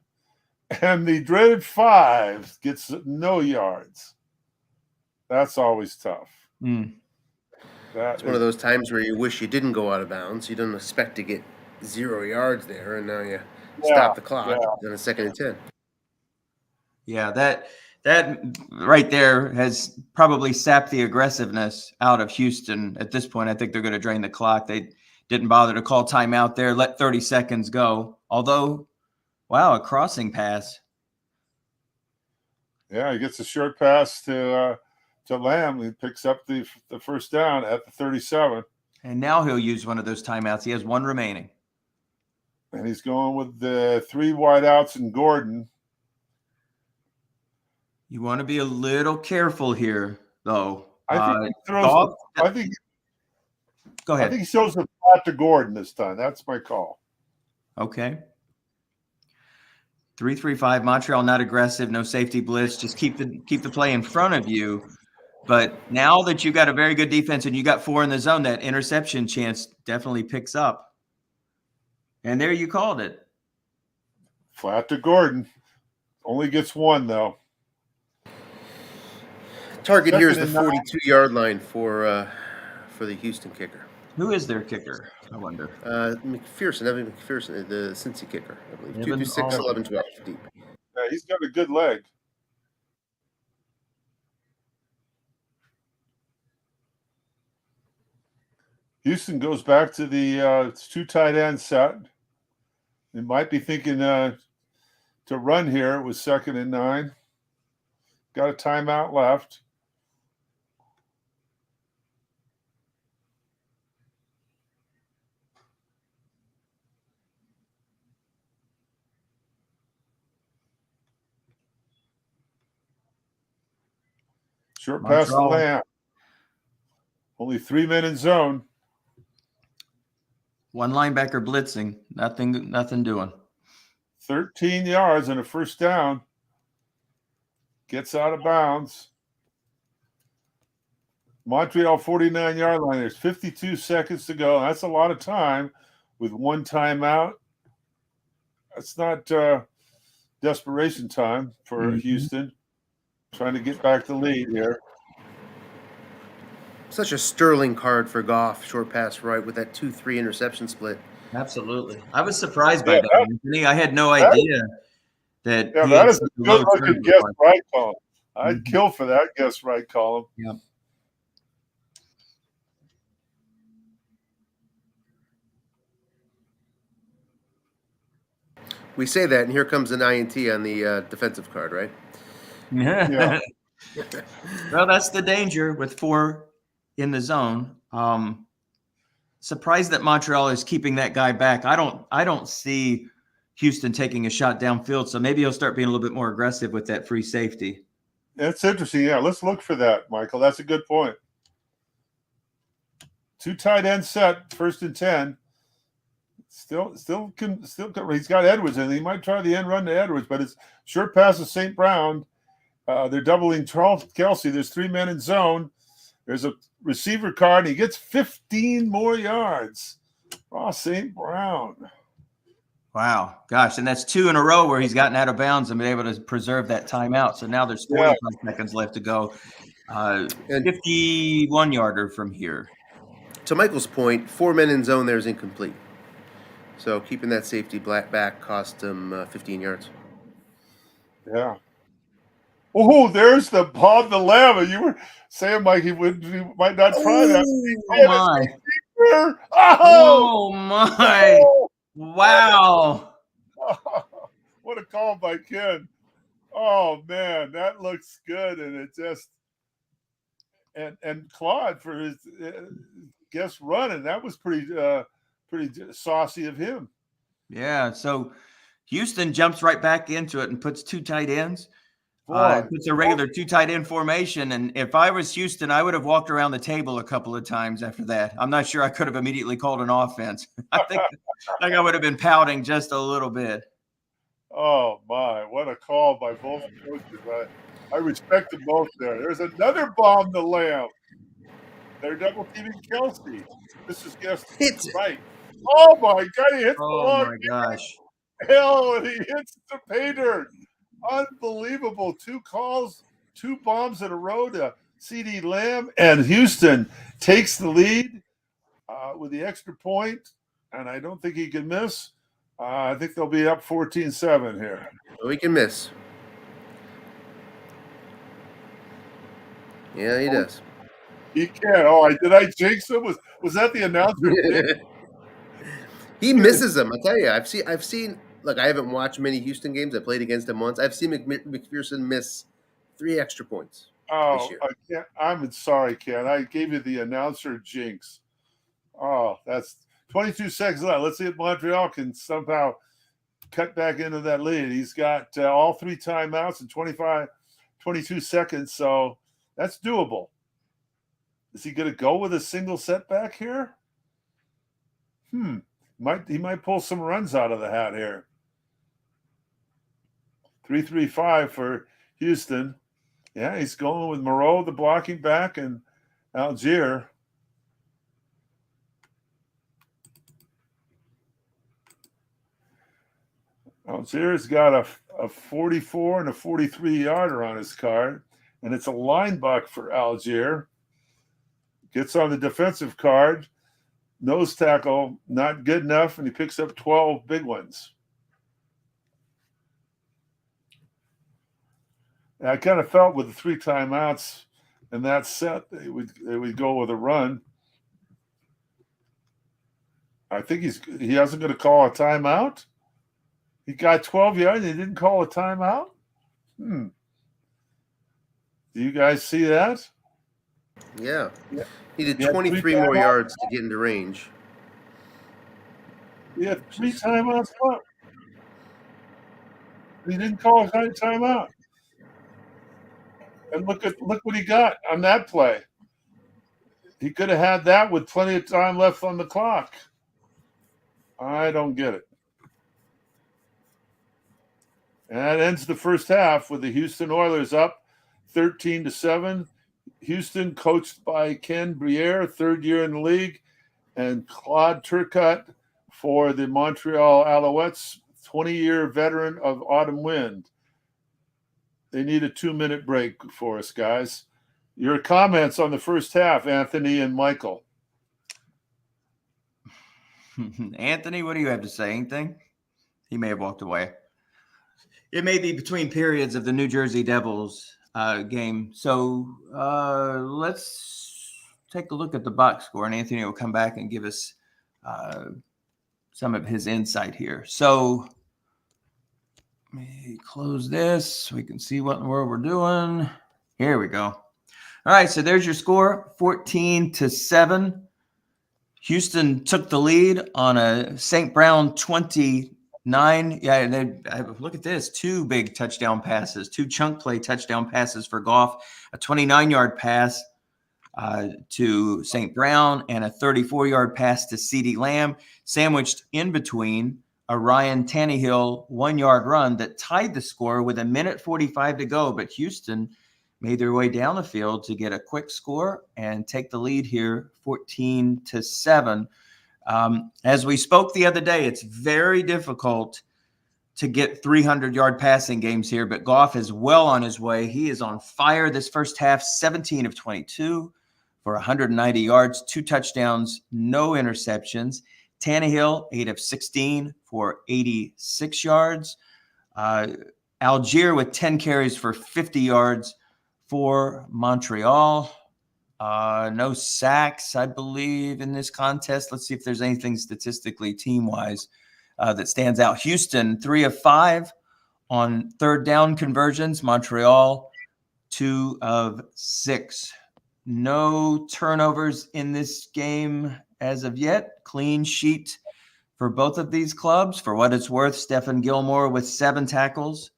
and the dreaded 5 gets no yards. That's always tough. It's one of those times where you wish you didn't go out of bounds. You didn't expect to get 0 yards there, and now you stop the clock on a 2nd and 10. Yeah, that right there has probably sapped the aggressiveness out of Houston at this point. I think they're going to drain the clock. They didn't bother to call timeout there, let 30 seconds go. Although, wow, a crossing pass. Yeah, he gets a short pass to Lamb. He picks up the first down at the 37. And now he'll use one of those timeouts. He has 1 remaining. And he's going with the 3 wideouts and Gordon. You want to be a little careful here, though. I think he throws. Go ahead. I think he shows the flat to Gordon this time. That's my call. Okay. 3-3-5. Montreal not aggressive, no safety blitz. Just keep the play in front of you. But now that you got a very good defense and you got 4 in the zone, that interception chance definitely picks up. And there you called it. Flat to Gordon. Only gets 1 though. Target here is the 42-yard line for the Houston kicker. Who is their kicker? I wonder. Evan McPherson, the Cincy kicker, I believe. 226, 11, 12 deep. Yeah, he's got a good leg. Houston goes back to the 2 tight end set. They might be thinking to run here. It was 2nd and 9. Got a timeout left. Short pass to Lamb. Only 3 men in zone. 1 linebacker blitzing. Nothing doing. 13 yards and a first down. Gets out of bounds. Montreal 49-yard line. There's 52 seconds to go. That's a lot of time with 1 timeout. That's not desperation time for Houston. Trying to get back the lead here. Such a sterling card for Goff. Short pass right with that 2-3 interception split. Absolutely. I was surprised by that, Anthony. I had no idea that. Yeah, that is a good looking guess right column. I'd kill for that guess right column. Yep. We say that, and here comes an INT on the defensive card, right? Yeah. Well, that's the danger with 4 in the zone. Surprised that Montreal is keeping that guy back. I don't see Houston taking a shot downfield, so maybe he'll start being a little bit more aggressive with that free safety. That's interesting. Yeah, let's look for that, Michael. That's a good point. 2 tight end set, 1st and 10. Still, he's got Edwards in. He might try the end run to Edwards, but it's short pass to St. Brown, They're doubling Charles Kelsey. There's 3 men in zone. There's a receiver card. And he gets 15 more yards. Ross St. Brown. Wow, gosh, and that's 2 in a row where he's gotten out of bounds and been able to preserve that timeout. So now there's 45 seconds left to go. 51-yarder from here. To Michael's point, 4 men in zone there is incomplete. So keeping that safety back cost him 15 yards. Yeah. Oh, there's the Bob the Lamb. You were saying, Mike, he might not try that. Oh my! Oh my! Wow! What a call by Ken. Oh man, that looks good, and it just and Claude for his guest run, and that was pretty saucy of him. Yeah. So Houston jumps right back into it and puts 2 tight ends. It's a regular 2 tight end formation. And if I was Houston, I would have walked around the table a couple of times after that. I'm not sure I could have immediately called an offense. I think I would have been pouting just a little bit. Oh my, what a call by both coaches. I respect them both there. There's another bomb to Lamb. They're double teaming Kelsey. This is guess right. Oh my God, he hits the long. Oh my gosh. Hell, and he hits the pay dirt. Unbelievable. 2 calls, 2 bombs in a row to CD Lamb, and Houston takes the lead with the extra point, and I don't think he can miss. I think they'll be up 14-7 here. We can miss. Yeah, he does. He can. Oh, did I jinx him? Was that the announcer? He misses them. I tell you, I've seen. Look, I haven't watched many Houston games. I played against him once. I've seen McPherson miss 3 extra points. Oh, I'm sorry, Ken. I gave you the announcer jinx. Oh, that's 22 seconds left. Let's see if Montreal can somehow cut back into that lead. He's got all 3 timeouts in 22 seconds, so that's doable. Is he going to go with a single setback here? He might pull some runs out of the hat here. 3-3-5 for Houston. Yeah, he's going with Moreau, the blocking back, and Algier. Algier's got a 44 and a 43-yarder on his card, and it's a line buck for Algier. Gets on the defensive card. Nose tackle, not good enough, and he picks up 12 big ones. And I kind of felt with the 3 timeouts in that set, they would go with a run. I think he hasn't going to call a timeout. He got 12 yards and he didn't call a timeout. Do you guys see that? Yeah. He did 23 more yards to get into range. He had 3 timeouts left. He didn't call a timeout. And look what he got on that play. He could have had that with plenty of time left on the clock. I don't get it. And that ends the first half with the Houston Oilers up 13-7. Houston, coached by Ken Briere, 3rd year in the league, and Claude Turcotte for the Montreal Alouettes, 20-year veteran of Autumn Wind. They need a 2-minute break for us, guys. Your comments on the first half, Anthony and Michael. Anthony, what do you have to say? Anything? He may have walked away. It may be between periods of the New Jersey Devils game. So let's take a look at the box score, and Anthony will come back and give us some of his insight here. So let me close this so we can see what in the world we're doing. Here we go. All right, so there's your score, 14-7. Houston took the lead on a St. Brown 29. Yeah, look at this. 2 big touchdown passes, 2 chunk play touchdown passes for Goff, a 29-yard pass to St. Brown, and a 34-yard pass to CeeDee Lamb, sandwiched in between a Ryan Tannehill 1-yard run that tied the score with 1:45 to go. But Houston made their way down the field to get a quick score and take the lead here 14-7. As we spoke the other day, it's very difficult to get 300-yard passing games here, but Goff is well on his way. He is on fire this first half, 17 of 22 for 190 yards, 2 touchdowns, no interceptions. Tannehill, 8 of 16 for 86 yards. Algier with 10 carries for 50 yards for Montreal. No sacks, I believe, in this contest. Let's see if there's anything statistically team-wise that stands out. Houston, 3 of 5 on third down conversions. Montreal, 2 of 6. No turnovers in this game as of yet. Clean sheet for both of these clubs. For what it's worth, Stephen Gilmore with 7 tackles.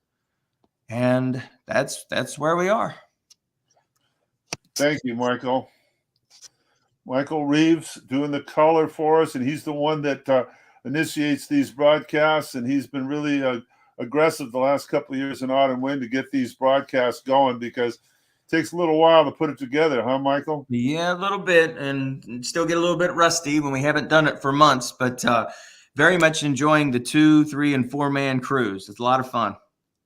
And that's where we are. Thank you, Michael. Michael Reeves doing the color for us, and he's the one that initiates these broadcasts, and he's been really aggressive the last couple of years in Autumn Wind to get these broadcasts going, because it takes a little while to put it together, huh, Michael? Yeah, a little bit, and still get a little bit rusty when we haven't done it for months, but very much enjoying the 2, 3, and 4-man crews. It's a lot of fun.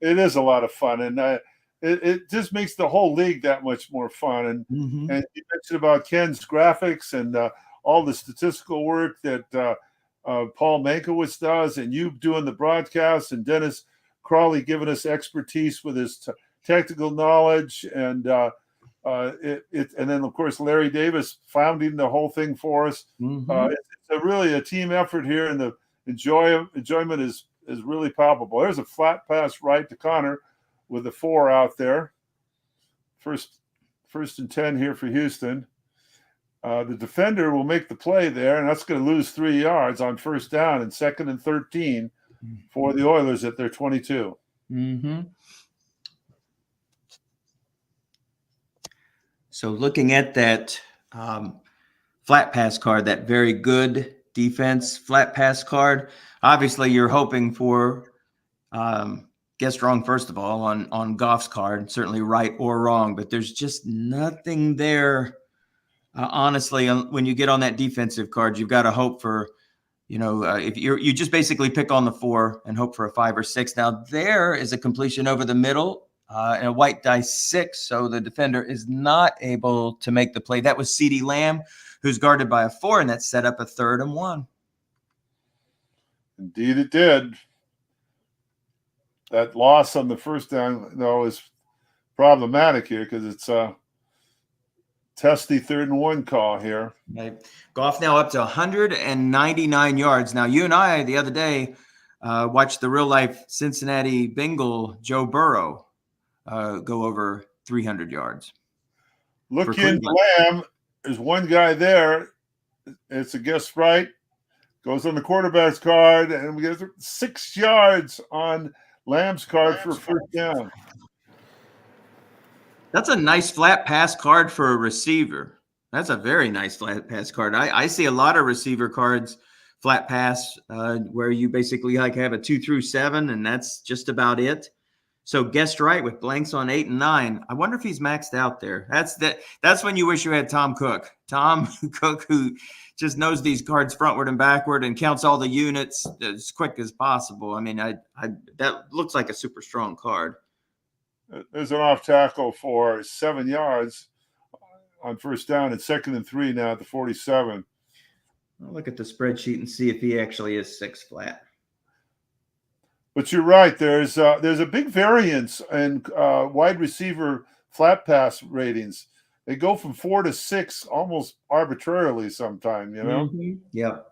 It is a lot of fun, and it just makes the whole league that much more fun. And and you mentioned about Ken's graphics and all the statistical work that Paul Mankiewicz does, and you doing the broadcasts, and Dennis Crawley giving us expertise with his technical knowledge, and and then of course Larry Davis founding the whole thing for us. It's really a team effort here, and the enjoyment is really palpable. There's a flat pass right to Connor with the 4 out there. First and 10 here for Houston. The defender will make the play there, and that's going to lose 3 yards on first down, and 2nd and 13 for the Oilers at their 22. So looking at that flat pass card, that very good defense flat pass card, obviously you're hoping for guess wrong, first of all, on Goff's card, certainly right or wrong, but there's just nothing there. Honestly, when you get on that defensive card, you've got to hope for, if you just basically pick on the 4 and hope for a 5 or 6. Now there is a completion over the middle and a white dice 6. So the defender is not able to make the play. That was CeeDee Lamb, who's guarded by a 4, and that set up a 3rd and 1. Indeed it did. That loss on the first down, though, is problematic here because it's a testy 3rd and 1 call here. Right. Goff now up to 199 yards. Now, you and I the other day watched the real-life Cincinnati Bengal Joe Burrow go over 300 yards. Look in Lamb. There's one guy there. It's a guess right. Goes on the quarterback's card, and we get 6 yards on Lamb's card for a first down. That's a nice flat pass card for a receiver. That's a very nice flat pass card. I see a lot of receiver cards, flat pass, where you basically like have a 2 through 7, and that's just about it. So guessed right with blanks on 8 and 9. I wonder if he's maxed out there. That's when you wish you had Tom Cook. Tom Cook, who just knows these cards frontward and backward and counts all the units as quick as possible. I mean, that looks like a super strong card. There's an off tackle for 7 yards on first down, and 2nd and 3 now at the 47. I'll look at the spreadsheet and see if he actually is 6 flat. But you're right. There's a big variance in wide receiver flat pass ratings. They go from 4 to 6 almost arbitrarily sometimes, Yep.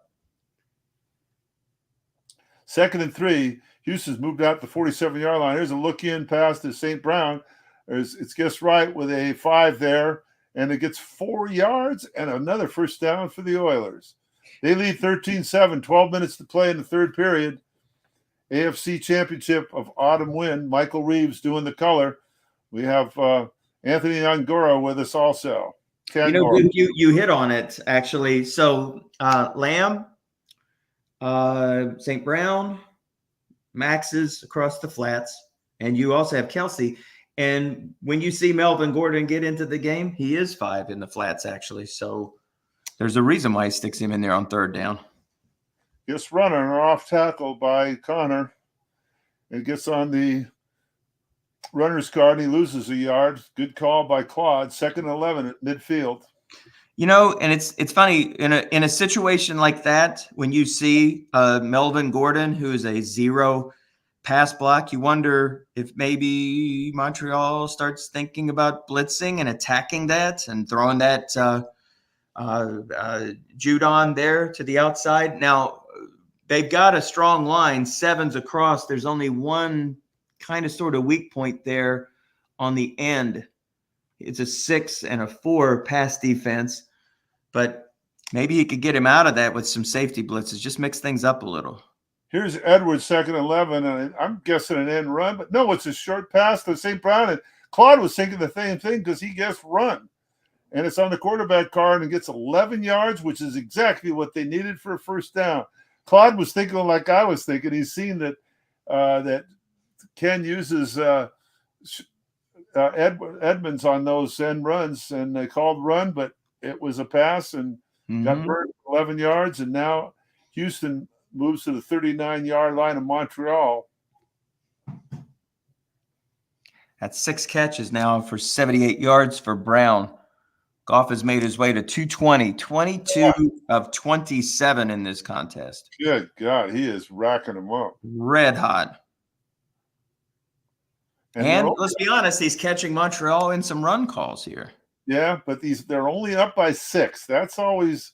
2nd and 3. Houston's moved out the 47-yard line. Here's a look-in pass to St. Brown. It's guessed right with a 5 there, and it gets 4 yards and another first down for the Oilers. They lead 13-7, 12 minutes to play in the third period. AFC Championship of Autumn Wind. Michael Reeves doing the color. We have Anthony Angora with us also. You hit on it, actually. So Lamb, St. Brown, Max's across the flats, and you also have Kelsey. And when you see Melvin Gordon get into the game, he is 5 in the flats, actually. So there's a reason why he sticks him in there on 3rd down. Gets run on an off tackle by Connor. It gets on the runner's card. And he loses a yard. Good call by Claude. 2nd and 11 at midfield. You know, and it's funny in a situation like that, when you see Melvin Gordon, who is a 0 pass block, you wonder if maybe Montreal starts thinking about blitzing and attacking that and throwing that Judon there to the outside. Now, they've got a strong line, 7s across. There's only one kind of sort of weak point there on the end. It's a 6 and a 4 pass defense, but maybe he could get him out of that with some safety blitzes. Just mix things up a little. Here's Edwards, 2nd and 11, and I'm guessing an end run, but no, it's a short pass to St. Brown. And Claude was thinking the same thing because he guessed run. And it's on the quarterback card and gets 11 yards, which is exactly what they needed for a 1st down. Claude was thinking like I was thinking. He's seen that that Ken uses Edmonds on those end runs, and they called run, but it was a pass and got burned 11 yards, and now Houston moves to the 39-yard line of Montreal. That's 6 catches now for 78 yards for Brown. Goff has made his way to 220, 22 of 27 in this contest. Good God, he is racking them up. Red hot. And let's be honest, he's catching Montreal in some run calls here. Yeah, but they're only up by 6. That's always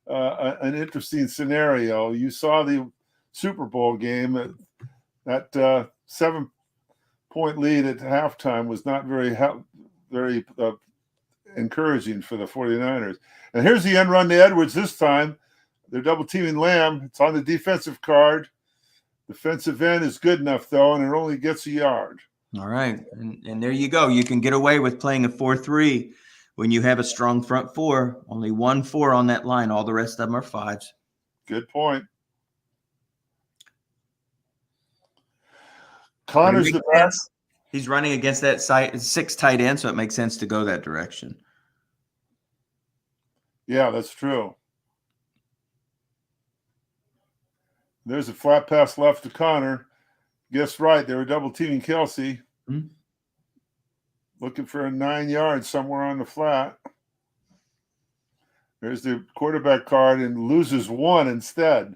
an interesting scenario. You saw the Super Bowl game. That 7-point lead at halftime was not very encouraging for the 49ers. And here's the end run to Edwards this time. They're double teaming Lamb. It's on the defensive card. Defensive end is good enough, though, and it only gets a yard. All right. And there you go. You can get away with playing a 4-3 when you have a strong front 4. Only 1 4 on that line. All the rest of them are 5s. Good point. Connor's the best. He's running against that 6 tight end, so it makes sense to go that direction. Yeah, that's true. There's a flat pass left to Connor. Guess right. They were double teaming Kelsey. Mm-hmm. Looking for a 9 yards somewhere on the flat. There's the quarterback card and loses 1 instead.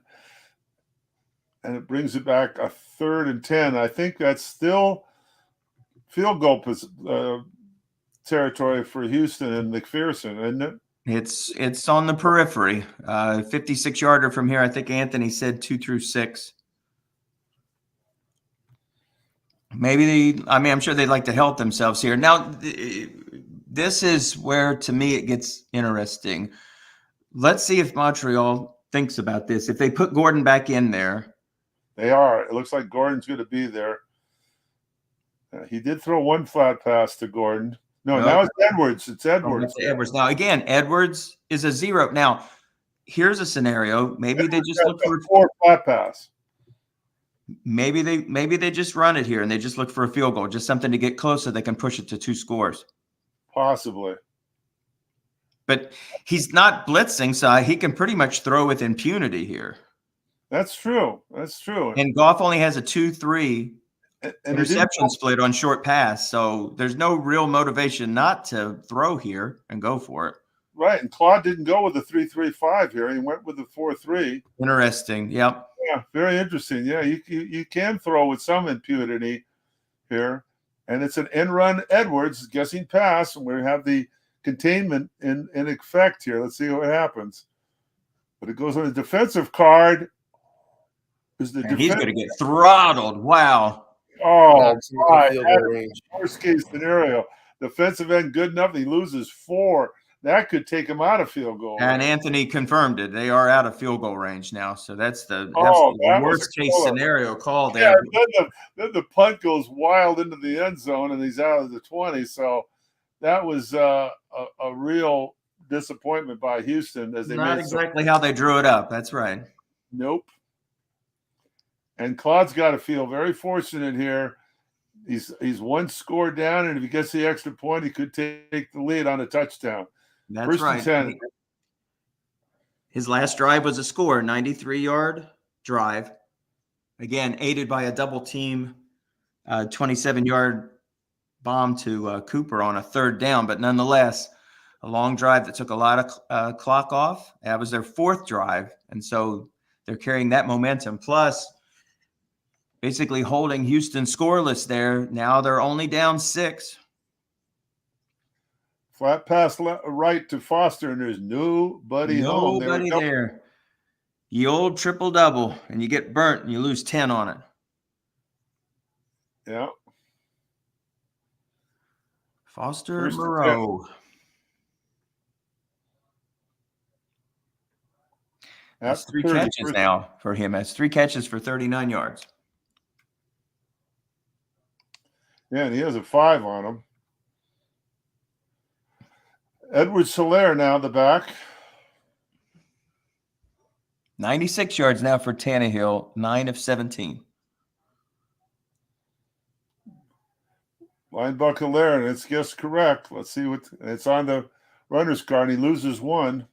And it brings it back a 3rd and 10. I think that's still field goal territory for Houston and McPherson, isn't it? It's on the periphery. 56-yarder from here. I think Anthony said 2 through 6. Maybe I'm sure they'd like to help themselves here. Now, this is where, to me, it gets interesting. Let's see if Montreal thinks about this. If they put Gordon back in there. They are. It looks like Gordon's going to be there. He did throw 1 flat pass to Gordon. No, now it's Edwards. It's Edwards. Oh, Edwards. Now, again, Edwards is a 0. Now, here's a scenario. Maybe Edwards they just look for 4 flat pass. Maybe they just run it here and they just look for a field goal, just something to get close so they can push it to 2 scores. Possibly. But he's not blitzing, so he can pretty much throw with impunity here. That's true. That's true. And Goff only has a 2-3 interception split on short pass, so there's no real motivation not to throw here and go for it. Right, and Claude didn't go with the 3-3-5 here. He went with the 4-3. Interesting. Yep. Yeah, very interesting. Yeah, you can throw with some impunity here. And it's an end run Edwards, guessing pass, and we have the containment in effect here. Let's see what happens. But it goes on the defensive card. He's going to get throttled. Wow. Oh, my. Worst case scenario. Defensive end good enough. He loses 4. That could take him out of field goal. And Anthony confirmed it. They are out of field goal range now. So that's the worst case scenario call there. Yeah, then the punt goes wild into the end zone, and he's out of the 20. So that was a real disappointment by Houston. As they not exactly how they drew it up. That's right. Nope. And Claude's got to feel very fortunate here. He's one score down, and if he gets the extra point, he could take the lead on a touchdown. That's First right. and 10. His last drive was a score, 93-yard drive. Again, aided by a double team, 27-yard bomb to Cooper on a third down. But nonetheless, a long drive that took a lot of clock off. That was their fourth drive. And so they're carrying that momentum. Plus, basically holding Houston scoreless there. Now they're only down 6. Flat pass right to Foster, and there's nobody home. Nobody there. The old triple-double, and you get burnt and you lose 10 on it. Yeah. Foster Moreau. That's 3 catches now for him. That's 3 catches for 39 yards. Yeah, and he has a 5 on him. Edwards-Helaire now the back. 96 yards now for Tannehill, 9 of 17. Linebucker Helaire, and it's just correct. Let's see what it's on the runner's card. And he loses 1.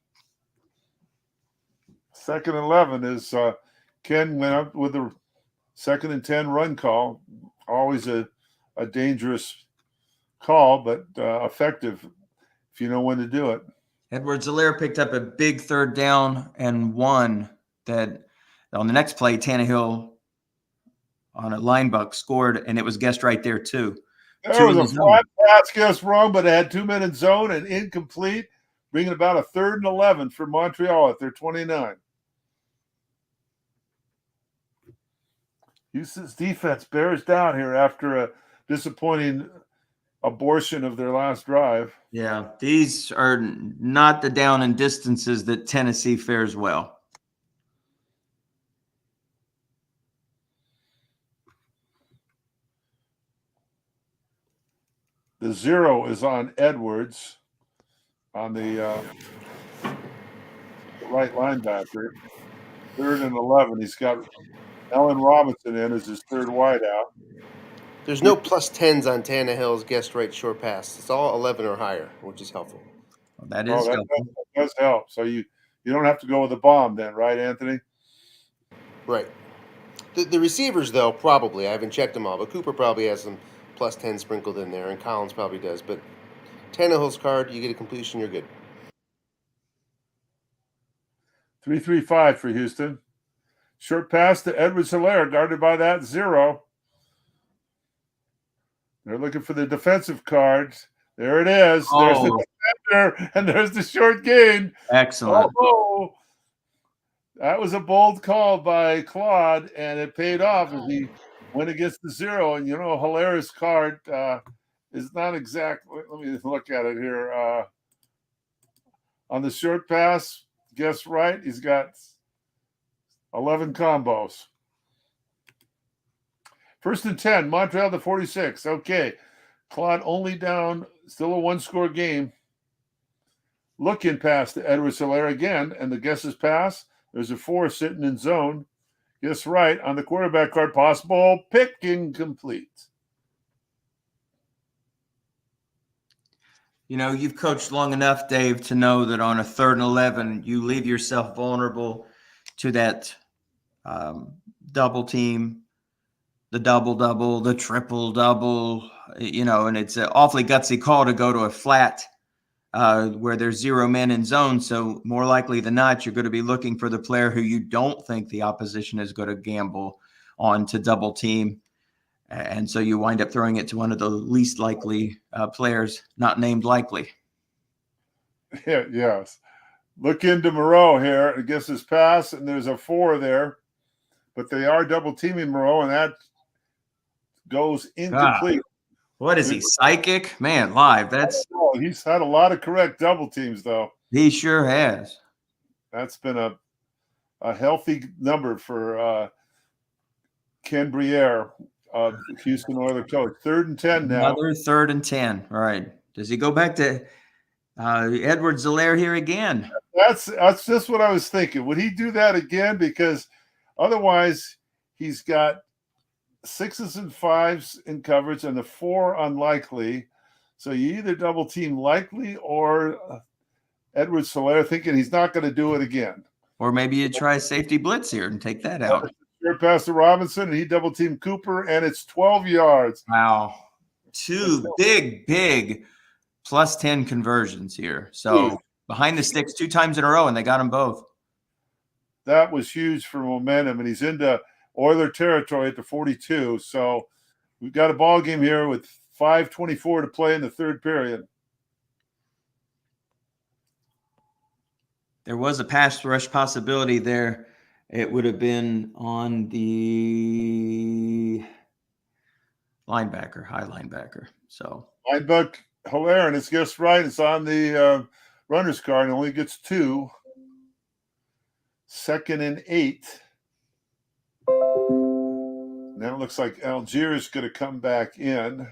2nd and 11 is Ken went up with the 2nd and 10 run call. Always a dangerous call, but effective if you know when to do it. Edwards-Helaire picked up a big 3rd down and 1 that on the next play, Tannehill on a linebucker scored, and it was guessed right there too. There was a flat pass guess wrong, but it had 2 men in zone and incomplete, bringing about a 3rd and 11 for Montreal at their 29. Houston's defense bears down here after a disappointing abortion of their last drive. Yeah, these are not the down and distances that Tennessee fares well. The 0 is on Edwards on the right linebacker. 3rd and 11. He's got Allen Robinson in as his 3rd wideout. There's no plus 10s on Tannehill's guessed right short pass. It's all 11 or higher, which is helpful. Well, that is helpful. That does help. So you don't have to go with a bomb then, right, Anthony? Right. The receivers, though, probably. I haven't checked them all, but Cooper probably has some plus 10 sprinkled in there, and Collins probably does. But Tannehill's card, you get a completion, you're good. 3-3-5 for Houston. Short pass to Edwards-Helaire, guarded by that 0. They're looking for the defensive cards. There it is. Oh. There's the defender, and there's the short gain. Excellent. Oh, that was a bold call by Claude, and it paid off as he went against the 0. And, Hilaire's card is not exactly – let me look at it here. On the short pass, guess right, he's got 11 combos. 1st and 10, Montreal to 46. Okay, Claude only down, still a 1-score game. Looking pass to Edwards-Helaire again, and the guesses pass. There's a 4 sitting in zone. Guess right on the quarterback card, possible pick incomplete. You've coached long enough, Dave, to know that on a 3rd and 11, you leave yourself vulnerable to that double team, the double-double, the triple-double, and it's an awfully gutsy call to go to a flat where there's 0 men in zone. So more likely than not, you're going to be looking for the player who you don't think the opposition is going to gamble on to double team. And so you wind up throwing it to one of the least likely players, not named likely. Yeah, yes. Look into Moreau here. I guess his pass, and there's a 4 there. But they are double teaming Moreau, and that goes incomplete. What is he, psychic? Man, live. He's had a lot of correct double teams, though. He sure has. That's been a healthy number for Ken Briere, Houston Oilers coach. 3rd and 10 now. Another 3rd and 10. All right. Does he go back to Edwards-Helaire here again? That's just what I was thinking. Would he do that again? Because otherwise, He's got 6s and 5s in coverage and the 4 unlikely. So you either double team Likely or Edwards-Helaire, thinking he's not going to do it again. Or maybe you try safety blitz here and take that out. Short pass to Robinson, and he double teamed Cooper, and it's 12 yards. Wow. Two big plus 10 conversions here. So behind the sticks 2 times in a row, and they got them both. That was huge for momentum, and he's into Oiler territory at the 42. So we've got a ball game here with 5:24 to play in the third period. There was a pass rush possibility there. It would have been on the linebacker, high linebacker. So Hilaire, and it's just right. It's on the runner's card and only gets 2. 2nd and 8. Now it looks like Algier is going to come back in.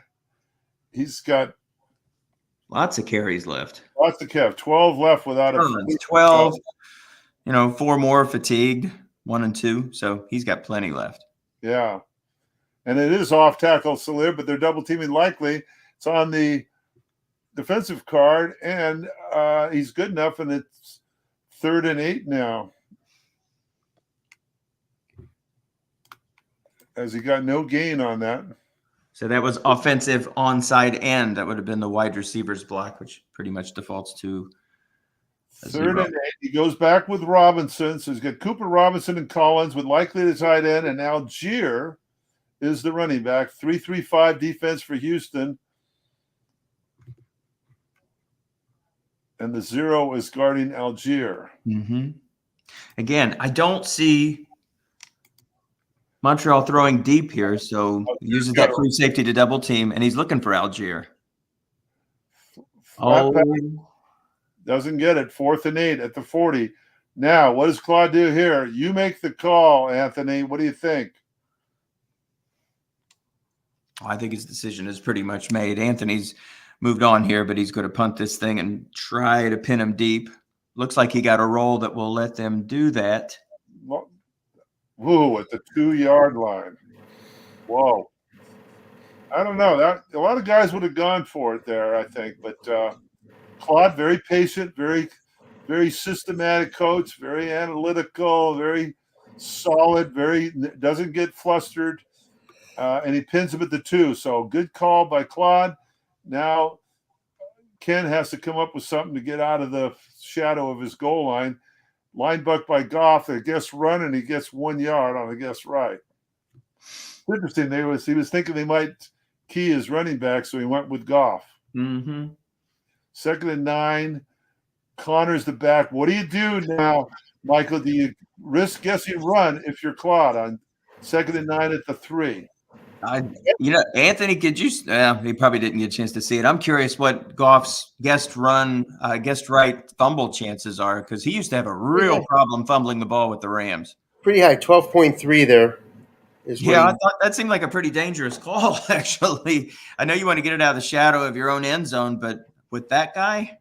He's got lots of carries left. lots to have. 12 left without a 12. 4 more fatigued, 1 and 2. So he's got plenty left. Yeah. And it is off tackle Salir, but they're double teaming Likely. It's on the defensive card, and he's good enough, and it's 3rd and 8 now. As he got no gain on that. So that was offensive onside end. That would have been the wide receiver's block, which pretty much defaults to 3rd and 8. He goes back with Robinson. So he's got Cooper, Robinson, and Collins with Likely the tight end, and Algier is the running back. 3-3-5 defense for Houston. And the 0 is guarding Algier. Mm-hmm. Again, I don't see Montreal throwing deep here, so uses that free safety to double team, and he's looking for Algier. Doesn't get it. 4th and 8 at the 40. Now, what does Claude do here? You make the call, Anthony. What do you think? I think his decision is pretty much made. Anthony's moved on here, but he's going to punt this thing and try to pin him deep. Looks like he got a roll that will let them do that. Whoa, at the 2-yard line. Whoa. I don't know. That a lot of guys would have gone for it there, I think. But Claude, very patient, very, very systematic coach, very analytical, very solid, doesn't get flustered. And he pins him at the 2. So good call by Claude. Now Ken has to come up with something to get out of the shadow of his goal line. Line buck by Goff. They guess run, and he gets 1 yard on a guess right. Interesting. He was thinking they might key his running back, so he went with Goff. Mm-hmm. 2nd and 9. Connor's the back. What do you do now, Michael? Do you risk guessing run if you're Claude on 2nd and 9 at the 3? Anthony, could you? He probably didn't get a chance to see it. I'm curious what Goff's guessed right fumble chances are, because he used to have a real problem fumbling the ball with the Rams. Pretty high, 12.3 there. I thought that seemed like a pretty dangerous call, actually. I know you want to get it out of the shadow of your own end zone, but with that guy?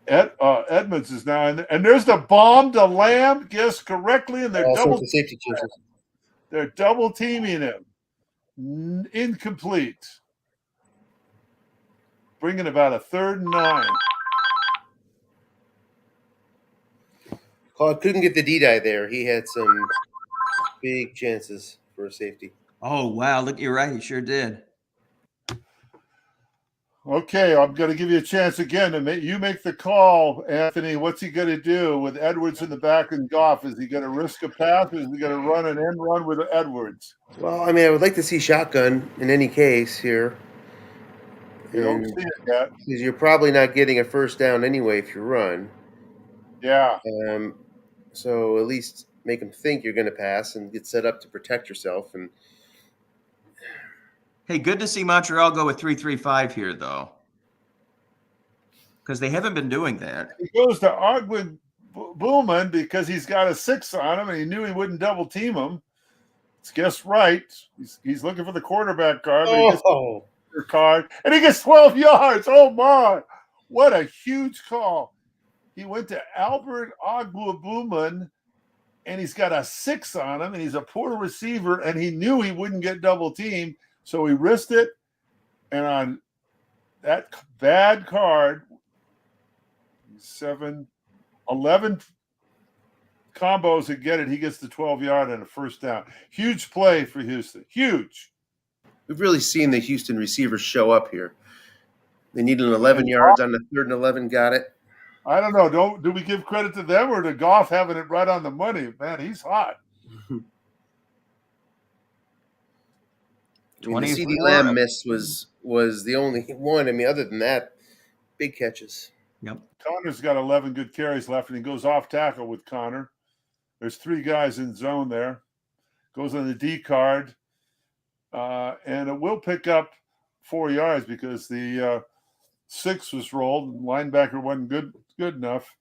Edmonds is now in there. And there's the bomb to Lamb, guessed correctly, and they're double teaming him. Incomplete. Bringing about a 3rd and 9. Claude couldn't get the D-die there. He had some big chances for a safety. Oh, wow. Look, you're right. He sure did. Okay, I'm going to give you a chance again to you make the call, Anthony. What's he going to do with Edwards in the back and Goff? Is he going to risk a pass, or is he going to run an end run with Edwards? Well, I mean, I would like to see shotgun in any case here. You don't see it yet. Because you're probably not getting a first down anyway if you run. Yeah. So at least make them think you're going to pass and get set up to protect yourself. And hey, good to see Montreal go with 3-3-5 here, though, because they haven't been doing that. He goes to Ogwin Bowman because he's got a 6 on him, and he knew he wouldn't double team him. It's guessed right. He's looking for the quarterback card, but he gets the card, and he gets 12 yards. Oh my! What a huge call! He went to Albert Ogwin, and he's got a 6 on him, and he's a poor receiver, and he knew he wouldn't get double teamed, so he risked it. And on that bad card, 11 combos and get it. He gets the 12-yard and a first down. Huge play for Houston. Huge. We've really seen the Houston receivers show up here. They needed 11 yards on the 3rd and 11. Got it. I don't know. Do we give credit to them or to Goff having it right on the money? Man, he's hot. I mean, the CD Lamb miss was the only one. I mean, other than that, big catches. Yep. Connor's got 11 good carries left, and he goes off tackle with Connor. There's 3 guys in zone there. Goes on the D card, and it will pick up 4 yards because the 6 was rolled. And linebacker wasn't good enough.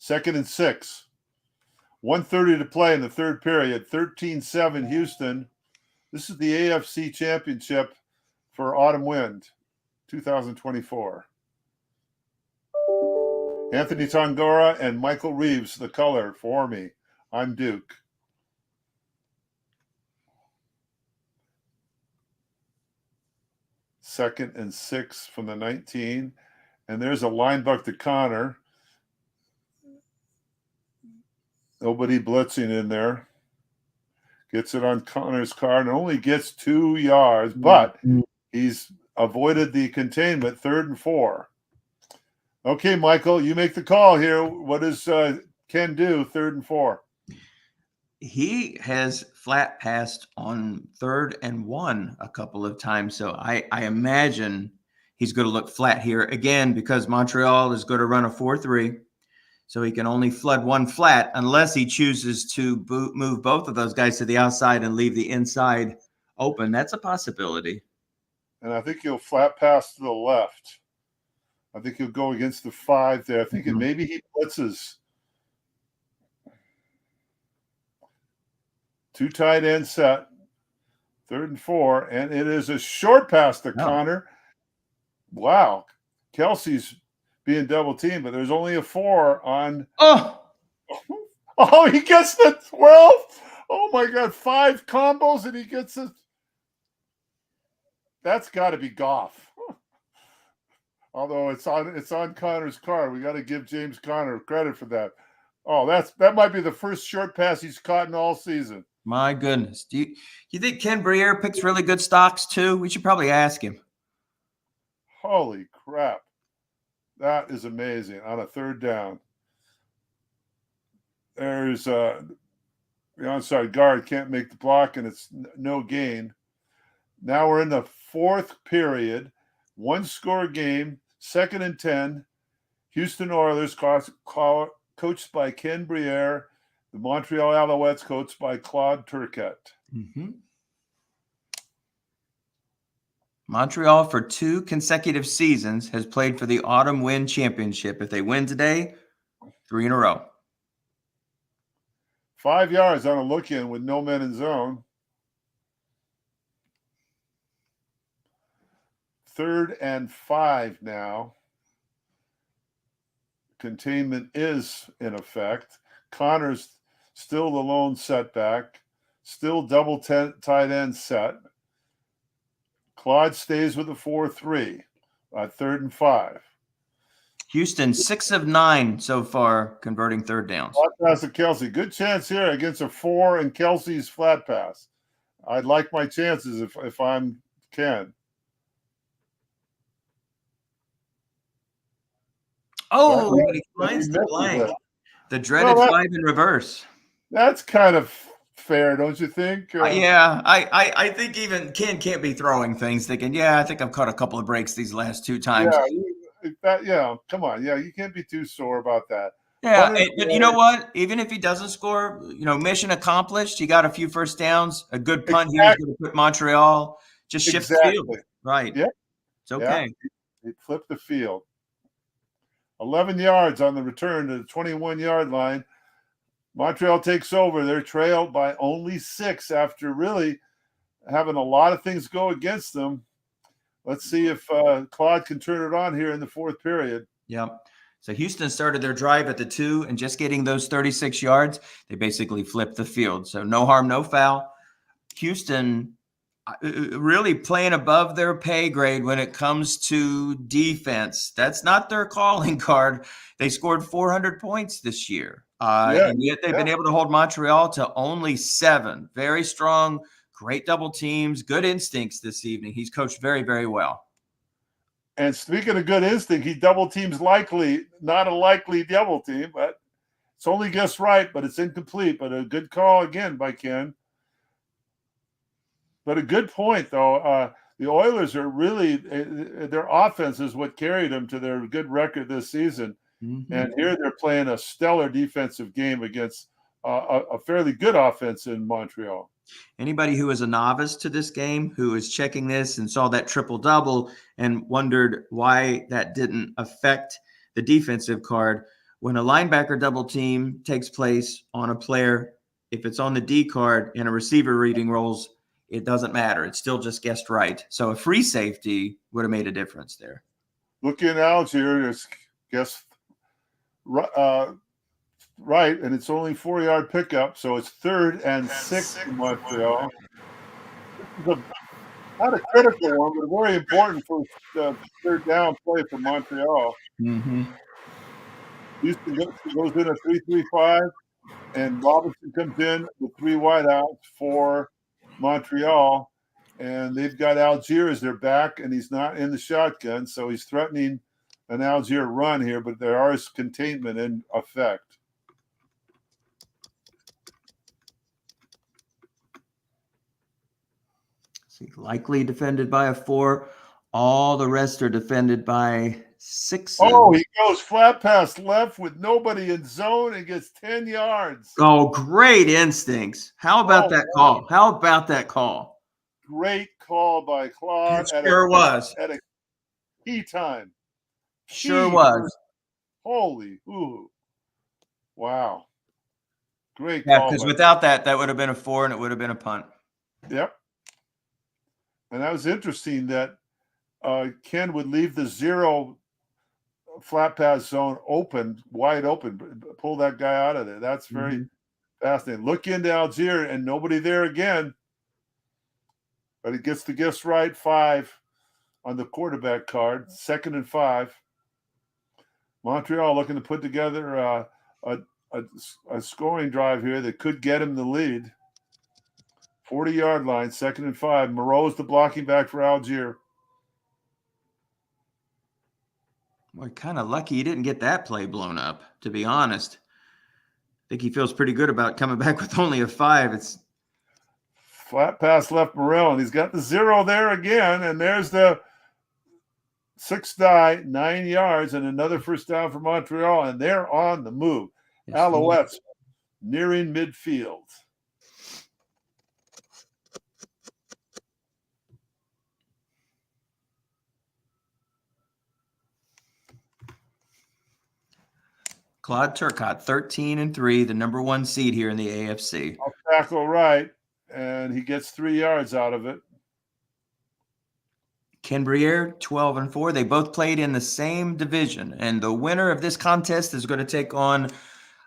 2nd and 6. 1:30 to play in the 3rd period. 13-7 Houston. This is the AFC Championship for Autumn Wind 2024. Anthony Tongora and Michael Reeves, the color for me. I'm Duke. Second and 6 from the 19. And there's a linebacker to Connor. Nobody blitzing in there. Gets it on Connor's card and only gets 2 yards, but he's avoided the containment. 3rd and 4. Okay, Michael, you make the call here. What does Ken do? 3rd and 4. He has flat passed on 3rd and 1 a couple of times. So I imagine he's going to look flat here again because Montreal is going to run a 4-3. So he can only flood one flat unless he chooses to move both of those guys to the outside and leave the inside open. That's a possibility. And I think he'll flat pass to the left. I think he'll go against the 5 there. I think maybe he blitzes. 2 tight end set. 3rd and 4. And it is a short pass to Connor. Wow. Kelsey's being double teamed, but there's only a 4 on. Oh, he gets the 12. Oh my God, 5 combos and he gets it. That's got to be Goff. Although it's on Connor's card, we got to give James Conner credit for that. Oh, that might be the first short pass he's caught in all season. My goodness, do you think Ken Briere picks really good stocks too? We should probably ask him. Holy crap. That is amazing on a 3rd down. There's the onside guard can't make the block, and it's no gain. Now we're in the 4th period. 1-score game, 2nd and 10. Houston Oilers coached by Ken Briere. The Montreal Alouettes coached by Claude Turcotte. Montreal, for 2 consecutive seasons, has played for the Autumn Wind Championship. If they win today, 3 in a row. 5 yards on a look-in with no men in zone. 3rd and 5 now. Containment is in effect. Connor's still the lone setback. Still double tight end set. Claude stays with the 4-3 at 3rd and 5. Houston, 6 of 9 so far, converting 3rd downs. Flat pass to Kelsey. Good chance here against a 4 and Kelsey's flat pass. I'd like my chances if I'm Ken. Oh, he finds the blank. The dreaded 5 in reverse. That's kind of fair, don't you think? Yeah, I think even Ken can't be throwing things thinking, I think I've caught a couple of breaks these last 2 times. Come on. Yeah, you can't be too sore about that. Yeah, and you know what? Even if he doesn't score, mission accomplished. He got a few first downs. A good punt here is going to put Montreal just shift the field. Right. Yeah. It's okay. He flipped the field. 11 yards on the return to the 21-yard line. Montreal takes over. They're trailed by only 6 after really having a lot of things go against them. Let's see if Claude can turn it on here in the 4th period. Yep. So Houston started their drive at the 2, and just getting those 36 yards, they basically flipped the field. So no harm, no foul. Houston really playing above their pay grade when it comes to defense. That's not their calling card. They scored 400 points this year. And yet they've been able to hold Montreal to only 7. Very strong, great double teams, good instincts this evening. He's coached very, very well. And speaking of good instinct, he double teams likely, not a likely double team, but it's only guessed right, but it's incomplete. But a good call again by Ken. But a good point, though. The Oilers are really, their offense is what carried them to their good record this season. Mm-hmm. And here they're playing a stellar defensive game against a fairly good offense in Montreal. Anybody who is a novice to this game, who is checking this and saw that triple-double and wondered why that didn't affect the defensive card, when a linebacker double team takes place on a player, if it's on the D card and a receiver reading rolls, it doesn't matter. It's still just guessed right. So a free safety would have made a difference there. Looking at Algier, it's guessed right, and it's only 4-yard pickup, so it's 3rd and 6 in Montreal. This is not a critical one, but very important for the 3rd down play for Montreal. Mm-hmm. Houston goes in a 3-3-5, and Robinson comes in with 3 wideouts for Montreal, and they've got Algier as their back, and he's not in the shotgun, so he's threatening an Algier run here, but there is containment in effect. See, likely defended by a 4. All the rest are defended by 6. Oh, he goes flat pass left with nobody in zone and gets 10 yards. Oh, great instincts. How about that call? How about that call? Great call by Claude. It sure was. At a key time. Sure was. Holy, ooh. Wow. Great call. Yeah, because without that would have been a 4 and it would have been a punt. Yep. And that was interesting that Ken would leave the 0 flat pass zone open, wide open, pull that guy out of there. That's very fascinating. Look into Algier and nobody there again. But it gets the guess right, 5 on the quarterback card, 2nd and 5. Montreal looking to put together a scoring drive here that could get him the lead. 40-yard line, 2nd and 5. Moreau's the blocking back for Algier. We're kind of lucky he didn't get that play blown up, to be honest. I think he feels pretty good about coming back with only a 5. It's flat pass left Morel, and he's got the 0 there again, and there's the 6 die, 9 yards, and another first down for Montreal, and they're on the move. Yes, Alouettes nearing midfield. Claude Turcotte, 13-3, the number 1 seed here in the AFC. I'll tackle right, and he gets 3 yards out of it. Ken Briere, 12-4. They both played in the same division, and the winner of this contest is going to take on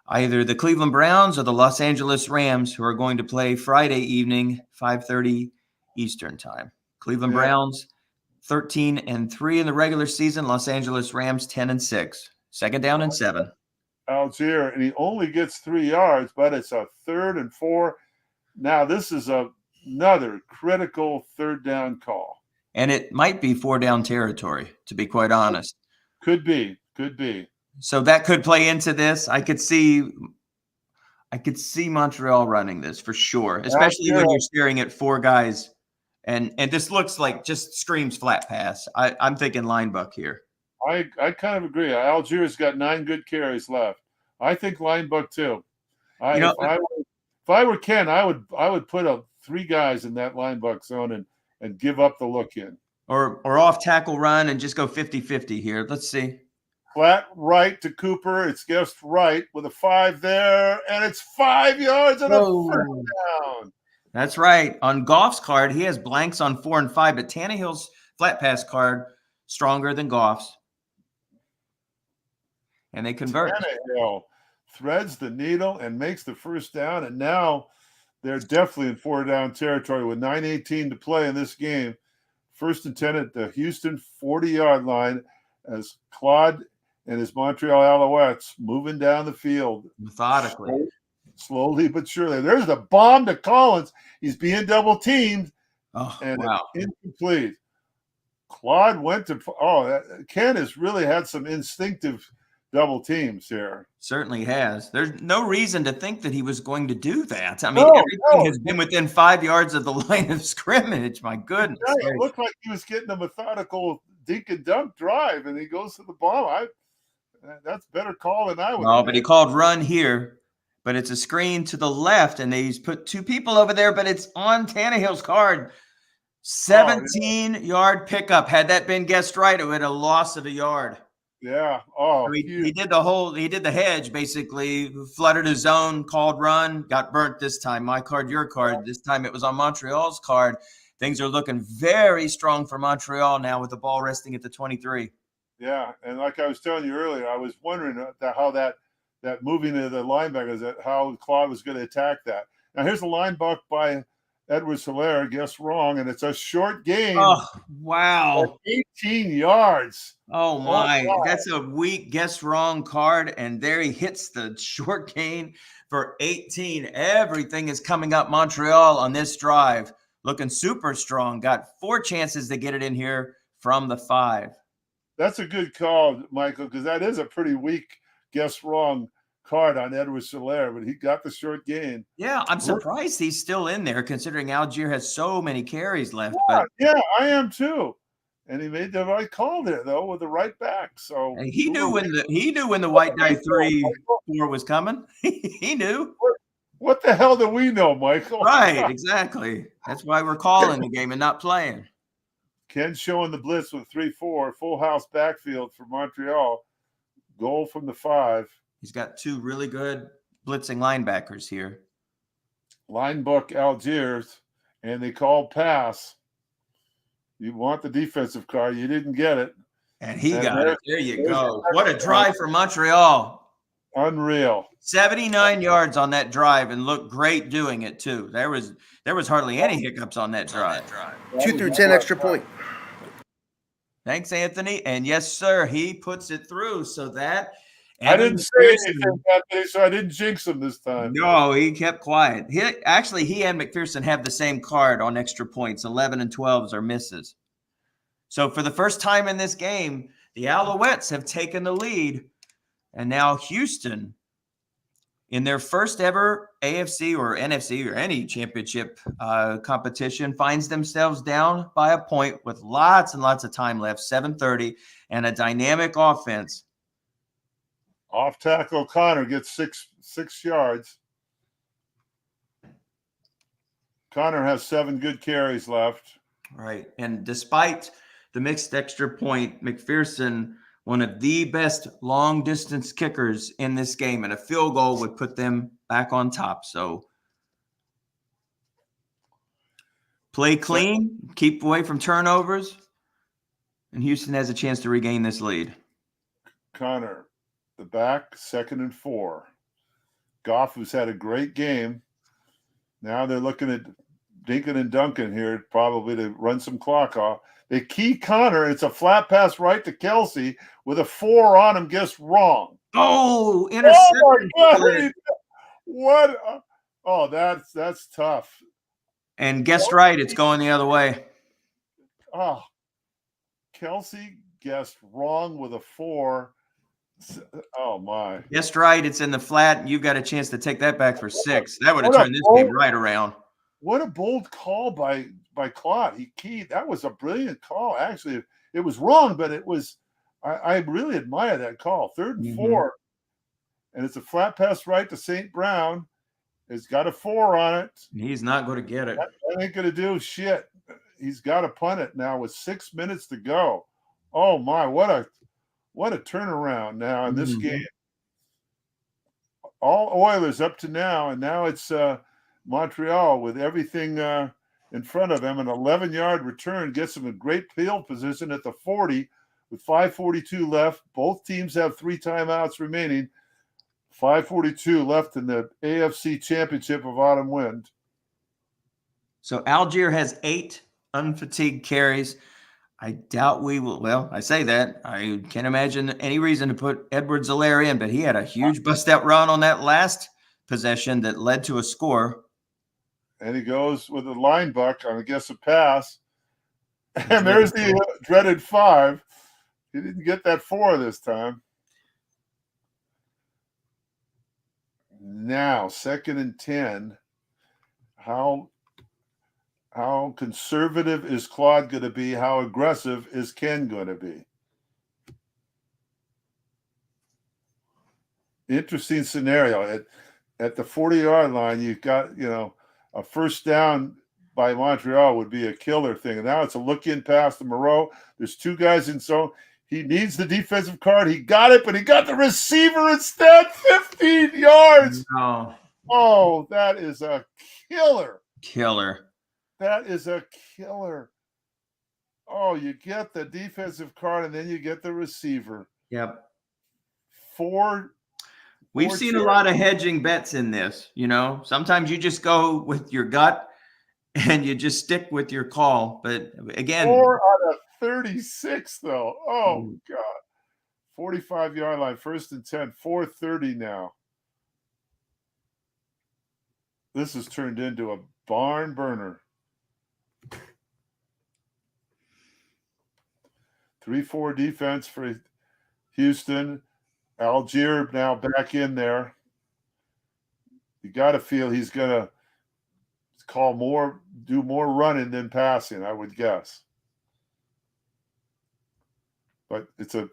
either the Cleveland Browns or the Los Angeles Rams, who are going to play Friday evening, 5:30 Eastern time. Cleveland Browns, 13-3 in the regular season. Los Angeles Rams, 10-6. 2nd down and 7. Algier, and he only gets 3 yards, but it's a 3rd and 4. Now this is another critical 3rd down call. And it might be 4 down territory, to be quite honest. Could be. So that could play into this. I could see Montreal running this for sure, especially when you're staring at 4 guys. And this looks like just screams flat pass. I'm thinking line buck here. I kind of agree. Algier's got 9 good carries left. I think line buck too. If I were Ken, I would put 3 guys in that line buck zone and give up the look in. Or off tackle run and just go 50-50 here. Let's see. Flat right to Cooper. It's guessed right with a 5 there, and it's 5 yards and a 1st down. That's right. On Goff's card, he has blanks on 4 and 5, but Tannehill's flat pass card stronger than Goff's. and they convert. Tannehill threads the needle and makes the first down, and now they're definitely in 4-down territory with 9:18 to play in this game. 1st and 10 at the Houston 40-yard line as Claude and his Montreal Alouettes moving down the field Methodically. slowly but surely. There's the bomb to Collins. He's being double teamed, Oh, and wow. it's incomplete. Claude went to Ken has really had some instinctive double teams here. Certainly has. There's no reason to think that he was going to do that. I mean, No, everything has been within 5 yards of the line of scrimmage. My goodness. Yeah, it looked like he was getting a methodical dink and dunk drive, and he goes to the bomb. That's a better call than I would. No, but he called run here, but it's a screen to the left, and he's put 2 people over there, but it's on Tannehill's card. 17-yard pickup. Had that been guessed right, it would have loss of a yard. Yeah. Oh, so he did the hedge, basically, fluttered his zone, called run, got burnt this time. My card, your card. This time it was on Montreal's card. Things are looking very strong for Montreal now with the ball resting at the 23. Yeah, and like I was telling you earlier, I was wondering how that moving to the linebackers, how Claude was going to attack that. Now here's the line buck by Edwards-Hilaire, guess wrong, and it's a short gain. Oh, wow. 18 yards. Oh, my. That's a weak guess wrong card, and there he hits the short gain for 18. Everything is coming up Montreal on this drive. Looking super strong. Got 4 chances to get it in here from the 5. That's a good call, Michael, because that is a pretty weak guess wrong card on Edwards-Hilaire, but he got the short gain. Yeah, I'm surprised he's still in there considering Algier has so many carries left. Yeah, I am too. And he made the right call there, though, with the right back. So he knew when the white die 3-4 was coming. He knew. What the hell do we know, Michael? Right, exactly. That's why we're calling the game and not playing. Ken showing the blitz with 3-4, full house backfield for Montreal. Goal from the 5. He's got 2 really good blitzing linebackers here. Line book Algiers, and they call pass. You want the defensive card. You didn't get it. And he got it. There you go. What a drive for Montreal. Unreal. 79 yards on that drive and looked great doing it too. There was hardly any hiccups on that drive. 2 through 10 extra point. Thanks, Anthony. And yes, sir, he puts it through. So that I didn't say anything that day, so I didn't jinx him this time. No, he kept quiet. He and McPherson have the same card on extra points. 11 and 12s are misses. So for the first time in this game, the Alouettes have taken the lead. And now Houston, in their first ever AFC or NFC or any championship competition, finds themselves down by a point with lots and lots of time left, 7:30, and a dynamic offense. Off tackle Connor gets six yards. Connor has 7 good carries left. Right. And despite the mixed extra point, McPherson, one of the best long distance kickers in this game, and a field goal would put them back on top. So play clean, keep away from turnovers, and Houston has a chance to regain this lead. Connor, the back, 2nd and 4. Goff, who's had a great game. Now they're looking at dinking and dunking here, probably to run some clock off. They key Connor. It's a flat pass right to Kelsey with a 4 on him. Guess wrong. Oh, interception. Oh my God. What? Oh, that's tough. And guessed right. It's going the other way. Oh, Kelsey guessed wrong with a 4. Oh my. Guessed right. It's in the flat. And you've got a chance to take that back for 6. That would have turned this game right around. What a bold call by Claude. He keyed. That was a brilliant call. Actually, it was wrong, but it was. I really admire that call. 3rd and 4, and it's a flat pass right to St. Brown. It's got a 4 on it. He's not going to get it. That ain't going to do shit. He's got to punt it now with 6 minutes to go. Oh my! What a turnaround now in this game. All Oilers up to now, and now it's Montreal with everything in front of them. An 11-yard return gets them a great field position at the 40 with 5:42 left. Both teams have 3 timeouts remaining. 5:42 left in the AFC Championship of Autumn Wind. So Algier has 8 unfatigued carries. I doubt we will. Well, I say that. I can't imagine any reason to put Edwards-Helaire in, but he had a huge bust-out run on that last possession that led to a score. And he goes with a line buck on, I guess, a pass. And there's the dreaded 5. He didn't get that 4 this time. Now, 2nd and 10. How conservative is Claude going to be? How aggressive is Ken going to be? Interesting scenario. At the 40-yard line, you've got, a first down by Montreal would be a killer thing. And now it's a look-in pass to Moreau. There's 2 guys in zone. He needs the defensive card. He got it, but he got the receiver instead. 15 yards. Oh, Oh, that is a killer. killer. That is a killer. Oh, you get the defensive card and then you get the receiver. Yep. 4. We've seen a lot of hedging bets in this. Sometimes you just go with your gut and you just stick with your call. But again, 4 out of 36, though. Oh, God. 45-yard line, 1st and 10, 4:30 now. This has turned into a barn burner. 3-4 defense for Houston. Algier now back in there. You got to feel he's going to do more running than passing, I would guess. But it's a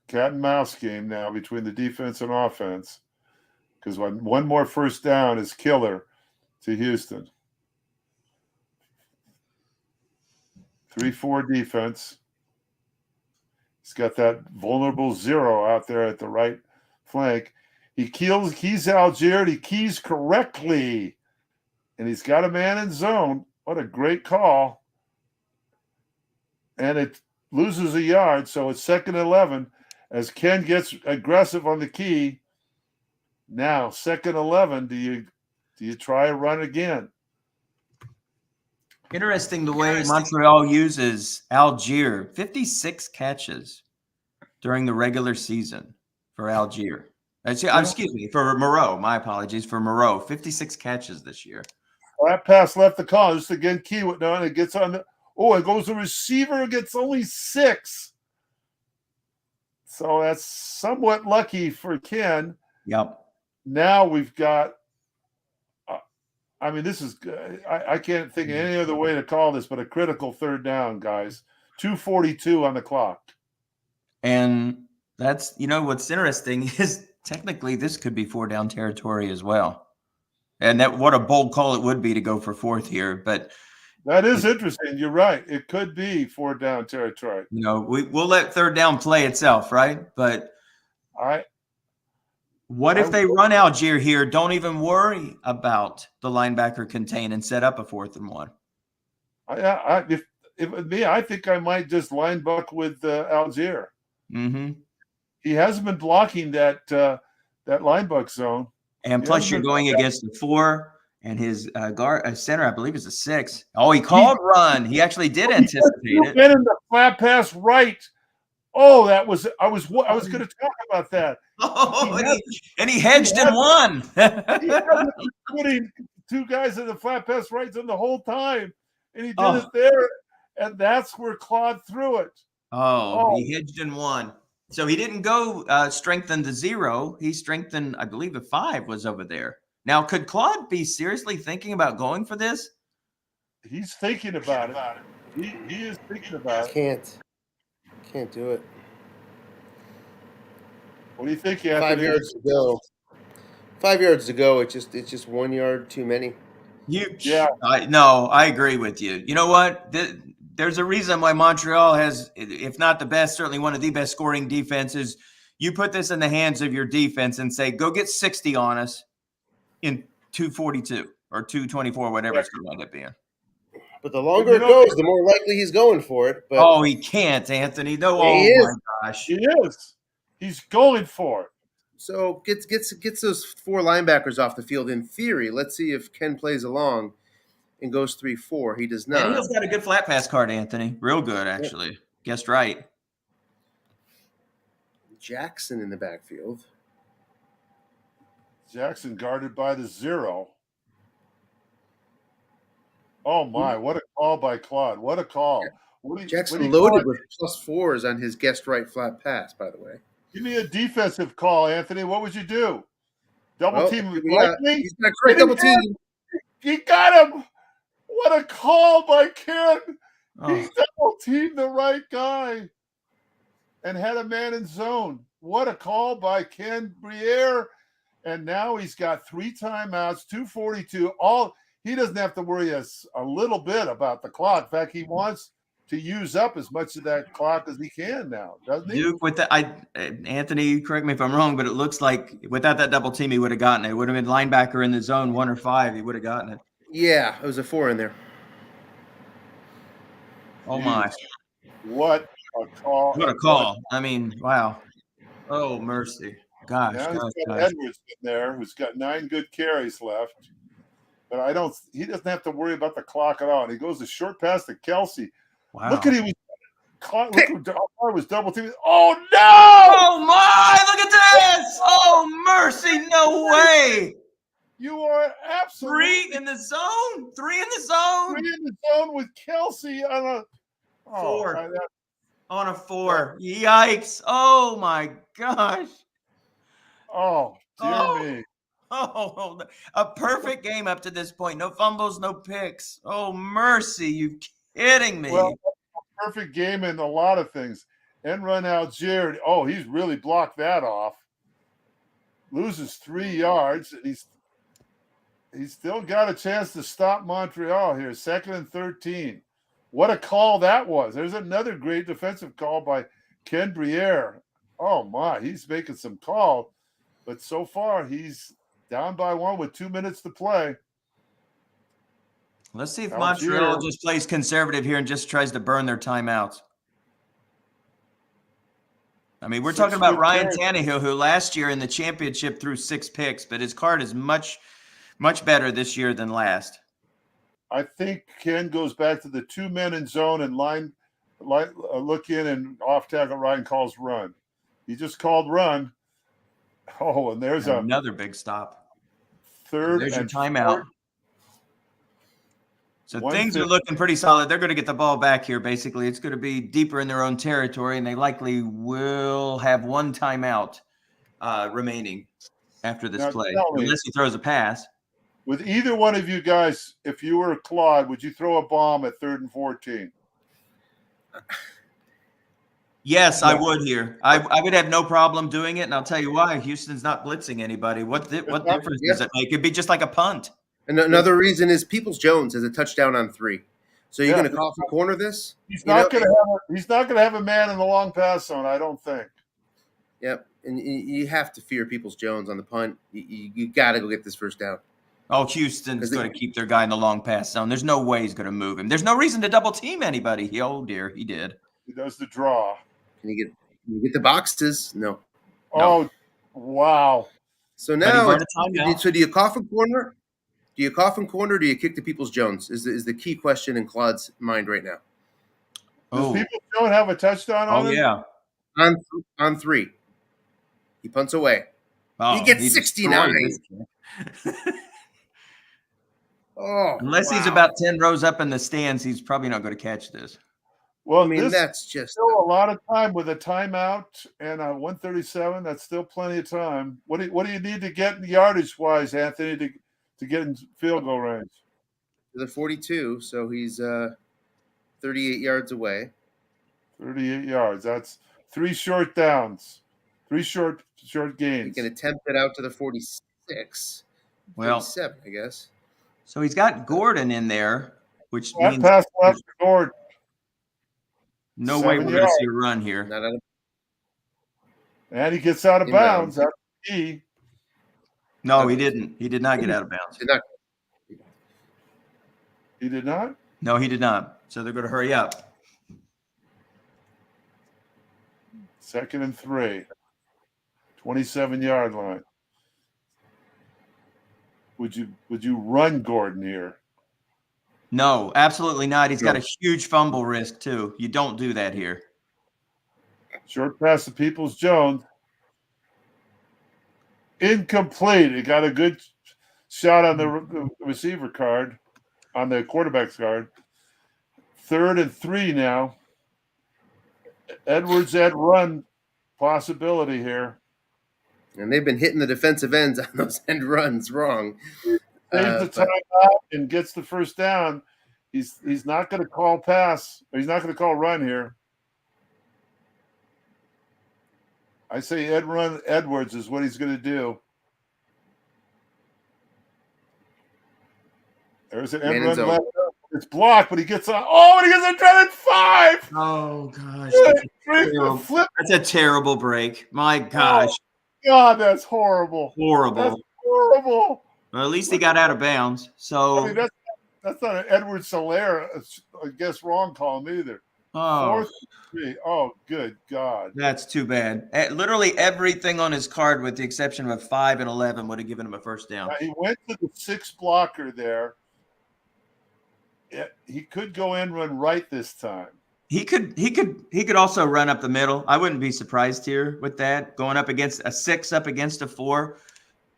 cat and mouse game now between the defense and offense, because one more first down is killer to Houston. 3-4 defense. He's got that vulnerable 0 out there at the right flank. He keys Algier. He keys correctly. And he's got a man in zone. What a great call. And it loses a yard, so it's 2nd and 11 as Ken gets aggressive on the key. Now, 2nd and 11, do you try a run again? interesting the way Montreal uses Algier. 56 catches during the regular season for Algier. Excuse me, for Moreau. My apologies for Moreau. 56 catches this year. That pass left the call. Just again, Kiewit now, and it gets on the. Oh, it goes to receiver. Gets only 6. So that's somewhat lucky for Ken. Yep. Now we've got. This is. I can't think of any other way to call this, but a critical 3rd down, guys. 2:42 on the clock. And that's, what's interesting is technically this could be 4-down territory as well. And what a bold call it would be to go for 4th here. But that is interesting. You're right. It could be 4-down territory. We'll let 3rd down play itself, right? But what if they run Algier here? Don't even worry about the linebacker contain and set up a 4th and 1. If it was me, I think I might just line buck with Algier. Mm-hmm. He hasn't been blocking that line buck zone. And plus, you're going against the 4, and his center, I believe, is a 6. Oh, he called run. He actually did anticipate it. Been in the flat pass right. Oh, I was going to talk about that. Oh, he hedged and won. He hasn't been putting 2 guys in the flat pass right the whole time, and he did it there, and that's where Claude threw it. Oh, he hedged and won. So he didn't go strengthen the 0. He strengthened, I believe, the 5 was over there. Now, could Claude be seriously thinking about going for this? He's thinking about it. He is thinking about it. Can't do it. What do you think, Anthony? 5 yards to go. 5 yards to go. It's just 1 yard too many. I agree with you. You know what? There's a reason why Montreal has, if not the best, certainly one of the best scoring defenses. You put this in the hands of your defense and say, go get 60 on us in 2:42 or 2:24, whatever it's going to end up being. But the longer You know, it goes, the more likely he's going for it. But Oh, he can't, Anthony. No, he oh is. my gosh. he is. He's going for it. So gets those 4 linebackers off the field in theory. Let's see if Ken plays along and goes 3-4. He does not. Daniel's got a good flat pass card, Anthony. Real good, actually. Guessed right. Jackson in the backfield. Jackson guarded by the 0. Oh my! What a call by Claude! What a call! Jackson loaded with +4s on his guessed right flat pass. By the way, give me a defensive call, Anthony. What would you do? Double team he's lightning? got a great double team. He got him. What a call by Ken! Oh. He double teamed the right guy and had a man in zone. What a call by Ken Briere! And now he's got 3 timeouts, 2:42. He doesn't have to worry a little bit about the clock. In fact, he wants to use up as much of that clock as he can now, doesn't he? Duke, with that, Anthony, correct me if I'm wrong, but it looks like without that double team, he would have gotten it. It would have been linebacker in the zone 1 or 5. He would have gotten it. Yeah, it was a 4 in there. Oh my! What a call! What a call! I mean, wow! Oh mercy! Gosh, Now gosh, he's got gosh. Edwards in there, who's got 9 good carries left. But he doesn't have to worry about the clock at all. And he goes a short pass to Kelsey. Wow! Look at him. Look who was double teaming. Oh no! Oh my! Look at this! Oh mercy! No way! You are absolutely 3 in the zone. 3 in the zone. 3 in the zone with Kelsey on a 4 on a 4. Yikes! Oh my gosh! Oh dear me! Oh, a perfect game up to this point. No fumbles, no picks. Oh mercy! You kidding me? Well, perfect game in a lot of things. End run out, Jared. Oh, he's really blocked that off. Loses 3 yards, and he's still got a chance to stop Montreal here. 2nd and 13. What a call that was. There's another great defensive call by Ken Briere. Oh my, he's making some call, but so far he's down by 1 with 2 minutes to play. Let's see if Algier Montreal just plays conservative here and just tries to burn their timeouts. I mean, we're talking about Ryan Tannehill, who last year in the championship threw 6 picks, but his card is much, much better this year than last. I think Ken goes back to the 2 men in zone and look in and off tackle. Ryan calls run. He just called run. Oh, and there's another big stop. 3rd There's your and timeout. 4th. So things are looking pretty solid. They're going to get the ball back here, basically. It's going to be deeper in their own territory, and they likely will have 1 timeout remaining after this play, unless he throws a pass. With either one of you guys, if you were Claude, would you throw a bomb at 3rd and 14? Yes, I would here. I would have no problem doing it, and I'll tell you why. Houston's not blitzing anybody. What difference does it make? It'd be just like a punt. And another reason is Peoples-Jones has a touchdown on 3. So you're going to call for corner this? He's not going to have a man in the long pass zone, I don't think. Yep, and you have to fear Peoples-Jones on the punt. You got to go get this first down. Oh, Houston's going to keep their guy in the long pass zone. There's no way he's going to move him. There's no reason to double team anybody. Oh dear, he did. He does the draw. Can you get the boxes? No. Oh, wow. So now, do you cough in corner? Do you cough in corner? Or do you kick to Peoples-Jones? Is the key question in Claude's mind right now. Does Peoples-Jones have a touchdown on him? Yeah. On 3. He punts away. Oh, he gets 69. Unless he's about 10 rows up in the stands, he's probably not going to catch this. Well, I mean, that's just still a lot of time with a timeout and a 137. That's still plenty of time. What do you need to get yardage wise, Anthony, to get in field goal range? The 42, so he's 38 yards away. 38 yards. That's 3 short downs, 3 short gains. He can attempt it out to the 46. Well, 47, I guess. So he's got Gordon in there, which means pass left to Gordon. No way we're going to see a run here. And he gets out of bounds. That's key. No, he didn't. He did not get out of bounds. He did not? No, he did not. So they're going to hurry up. 2nd and 3. 27-yard line. Would you run Gordon here? No, absolutely not. He's got No. a huge fumble risk too. You don't do that here. Short pass to Peoples-Jones. Incomplete. He got a good shot on the receiver card, on the quarterback's card. 3rd and 3 now. Edwards at run possibility here. And they've been hitting the defensive ends on those end runs wrong. Saves the timeout and gets the first down. He's not going to call pass. He's not going to call run here. I say Edwards is what he's going to do. There's an end run left. It's blocked, but he gets on. Oh, and he gets a dreaded 5. Oh gosh, That's a terrible break. My gosh, God, that's horrible. Horrible. That's horrible. Well, at least he got out of bounds. So I mean, that's not an Edward Solaire, I guess, wrong call either. 4th and 3. Oh, good God. That's too bad. Literally everything on his card, with the exception of 5 and 11, would have given him a first down. Now, he went to the 6 blocker there. He could go in, run right this time. He could also run up the middle. I wouldn't be surprised here with that, going up against a 6, up against a 4,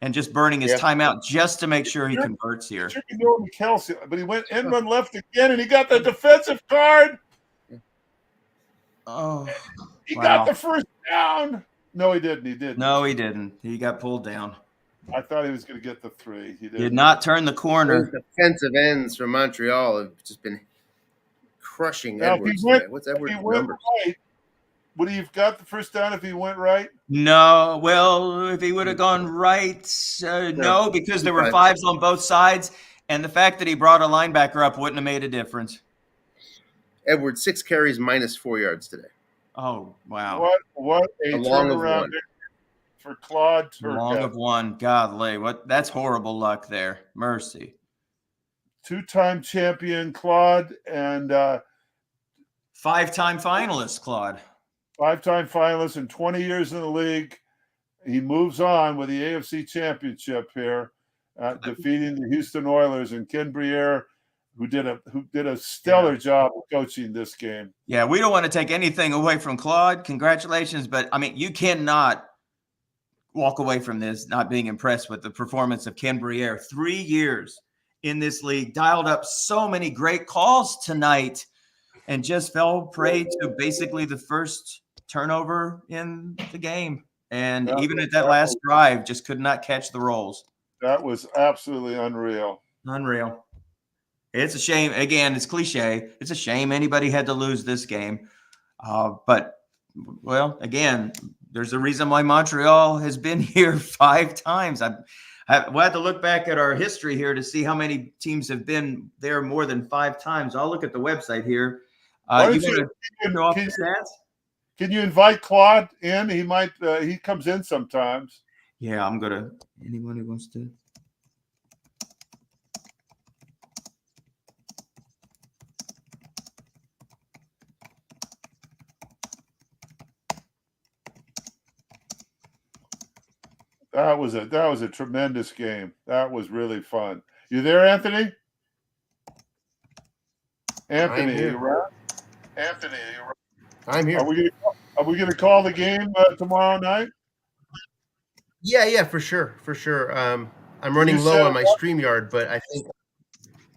and just burning his timeout just to make sure he converts here. Sure, Kelsey, but he went in, run left again, and he got the defensive card. Oh, he got the first down. No, he didn't. He didn't. No, he didn't. He got pulled down. I thought he was going to get the 3. He did not turn the corner. Those defensive ends from Montreal have just been crushing now, Edwards. What's Edwards' number? Right, would he have got the first down if he went right? No. Well, if he would have gone right, no, because there were 5s on both sides, and the fact that he brought a linebacker up wouldn't have made a difference. Edwards, 6 carries, -4 yards today. Oh, wow. What a turnaround for Claude Turcotte. Long of 1. Godly. That's horrible luck there. Mercy. 2-time champion Claude and 5-time finalist Claude. 5-time finalist and 20 years in the league. He moves on with the AFC championship here, defeating the Houston Oilers and Ken Briere, who did a stellar job of coaching this game. Yeah, we don't want to take anything away from Claude. Congratulations, but I mean, you cannot walk away from this not being impressed with the performance of Ken Briere. 3 years in this league, dialed up so many great calls tonight, and just fell prey to basically the first turnover in the game. And even at that last drive, just could not catch the rolls. That was absolutely unreal. Unreal. It's a shame. Again, it's cliche. It's a shame anybody had to lose this game. But, well, again, there's a reason why Montreal has been here 5 times. We'll have to look back at our history here to see how many teams have been there more than 5 times. I'll look at the website here. You want to show off the stats? Can you invite Claude in? He might. He comes in sometimes. Yeah, I'm gonna. Anyone who wants to. That was a tremendous game. That was really fun. You there, Anthony? Anthony, you around? Anthony, you around? I'm here. Are we gonna call the game tomorrow night? Yeah, for sure. I'm running low on my StreamYard, but I think,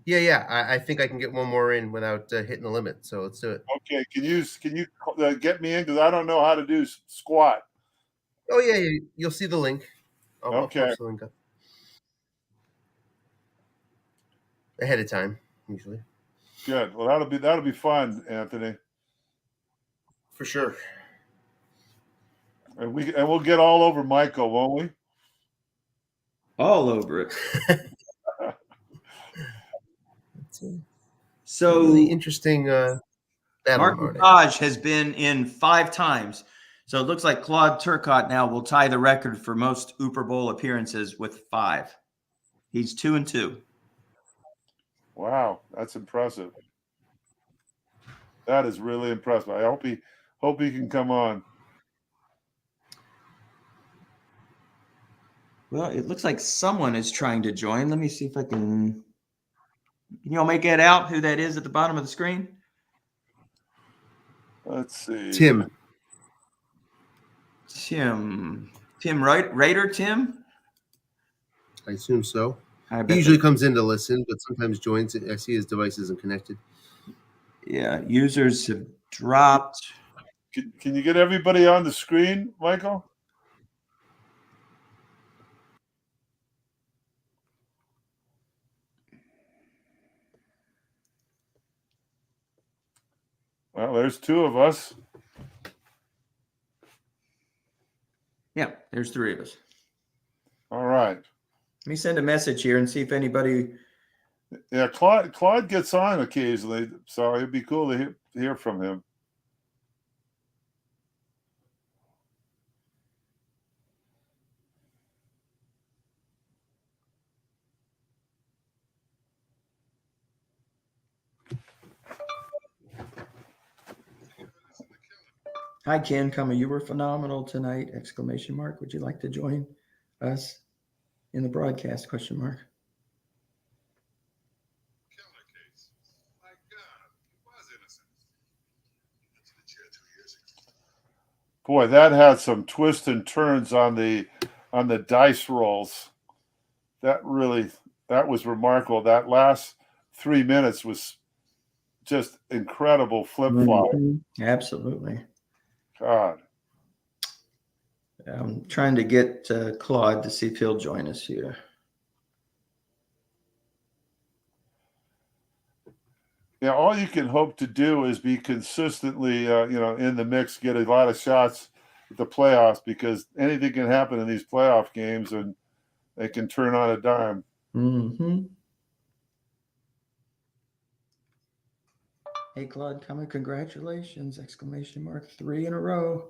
I think I can get one more in without hitting the limit. So let's do it. Okay, can you get me in, because I don't know how to do squat. Oh yeah, you'll see the link. I'll post the link up ahead of time, usually. Good. Well, that'll be fun, Anthony. For sure. And we'll get all over Michael, won't we? All over it. So really interesting. Mark Raj has been in 5 times. So it looks like Claude Turcotte now will tie the record for most Super Bowl appearances with 5. He's 2-2. Wow, that's impressive. That is really impressive. I hope he can come on. Well, it looks like someone is trying to join. Let me see if I can. Can you all make it out who that is at the bottom of the screen? Let's see. Tim. Raider, Tim? I assume so. I He bet usually comes in to listen, but sometimes joins. I see his device isn't connected. Yeah, users have dropped. Can you get everybody on the screen, Michael? Well, there's two of us. Yeah, there's three of us. All right. Let me send a message here and see if anybody. Yeah, Claude gets on occasionally, so it'd be cool to hear from him. Hi, Ken Cummer. You were phenomenal tonight! Exclamation mark. Would you like to join us in the broadcast? Question mark. Boy, that had some twists and turns on the dice rolls. That was remarkable. That last 3 minutes was just incredible flip flop. Mm-hmm. Absolutely. God. I'm trying to get Claude to see if he'll join us here. Yeah, all you can hope to do is be consistently, in the mix, get a lot of shots at the playoffs, because anything can happen in these playoff games, and they can turn on a dime. Mm-hmm. Hey, Claude, congratulations! Exclamation mark. 3 in a row.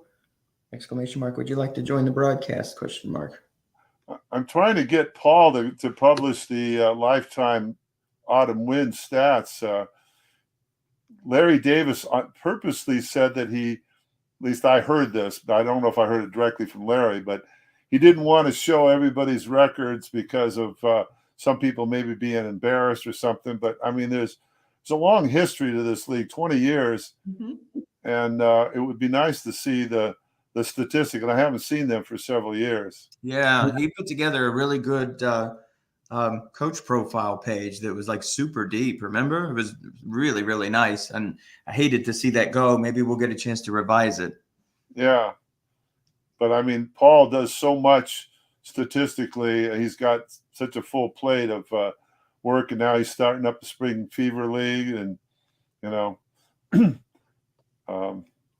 Exclamation mark. Would you like to join the broadcast? Question mark. I'm trying to get Paul to publish the lifetime autumn win stats. Larry Davis purposely said that at least I heard this, but I don't know if I heard it directly from Larry, but he didn't want to show everybody's records because of some people maybe being embarrassed or something. But I mean, there's a long history to this league, 20 years, and it would be nice to see the statistic, and I haven't seen them for several years. Yeah, he put together a really good coach profile page that was like super deep. Remember, it was really, really nice, and I hated to see that go. Maybe we'll get a chance to revise it. Yeah, but I mean, Paul does so much statistically. He's got such a full plate of work, and now he's starting up the Spring Fever League, and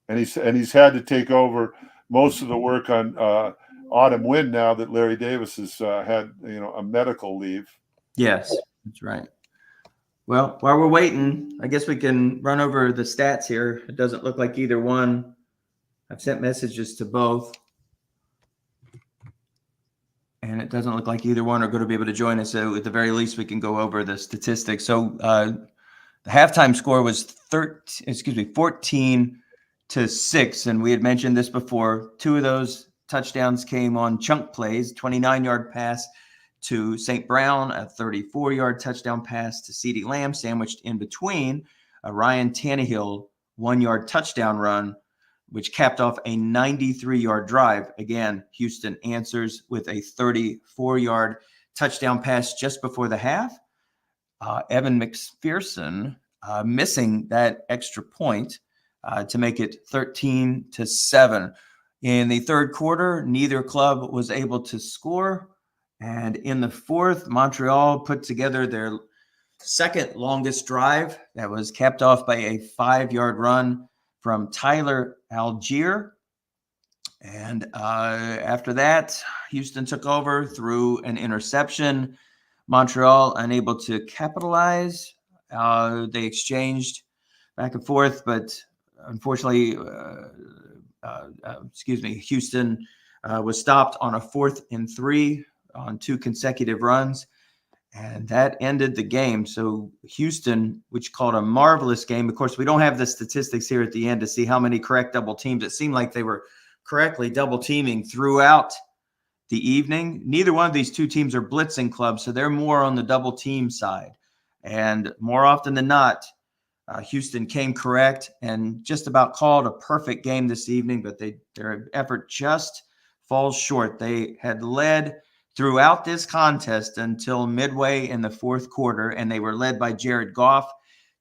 and he's had to take over most of the work on Autumn Wind now that Larry Davis has had a medical leave. Yes, that's right. Well, while we're waiting, I guess we can run over the stats here. It doesn't look like either one. I've sent messages to both, and it doesn't look like either one are going to be able to join us. So at the very least, we can go over the statistics. So the halftime score was 14-6, and we had mentioned this before. 2 of those touchdowns came on chunk plays: 29-yard pass to St. Brown, a 34-yard touchdown pass to CeeDee Lamb, sandwiched in between a Ryan Tannehill 1-yard touchdown run, which capped off a 93-yard drive. Again, Houston answers with a 34-yard touchdown pass just before the half. Evan McPherson missing that extra point to make it 13-7. In the third quarter, neither club was able to score. And in the fourth, Montreal put together their second longest drive that was capped off by a 5-yard run from Tyler Algier. And after that, Houston took over through an interception. Montreal unable to capitalize. They exchanged back and forth, but unfortunately, Houston was stopped on a 4th and 3 on 2 consecutive runs. And that ended the game. So Houston, which called a marvelous game. Of course, we don't have the statistics here at the end to see how many correct double teams. It seemed like they were correctly double teaming throughout the evening. Neither one of these two teams are blitzing clubs, so they're more on the double team side. And more often than not, Houston came correct and just about called a perfect game this evening, but their effort just falls short. They had led throughout this contest until midway in the fourth quarter, and they were led by Jared Goff,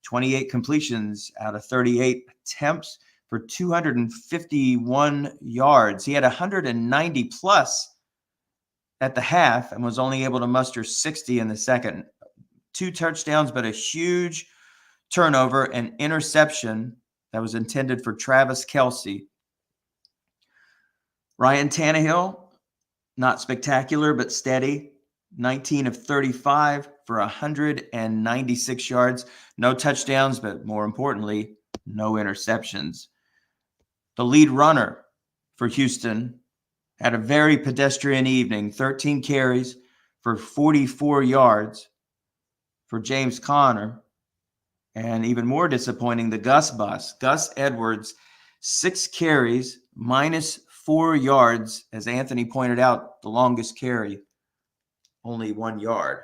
28 completions out of 38 attempts for 251 yards. He had 190 plus at the half and was only able to muster 60 in the second. 2 touchdowns, but a huge turnover and interception that was intended for Travis Kelce. Ryan Tannehill, not spectacular, but steady. 19 of 35 for 196 yards. No touchdowns, but more importantly, no interceptions. The lead runner for Houston had a very pedestrian evening. 13 carries for 44 yards for James Conner. And even more disappointing, the Gus bus. Gus Edwards, 6 carries, -4 yards. As Anthony pointed out, the longest carry, only 1 yard.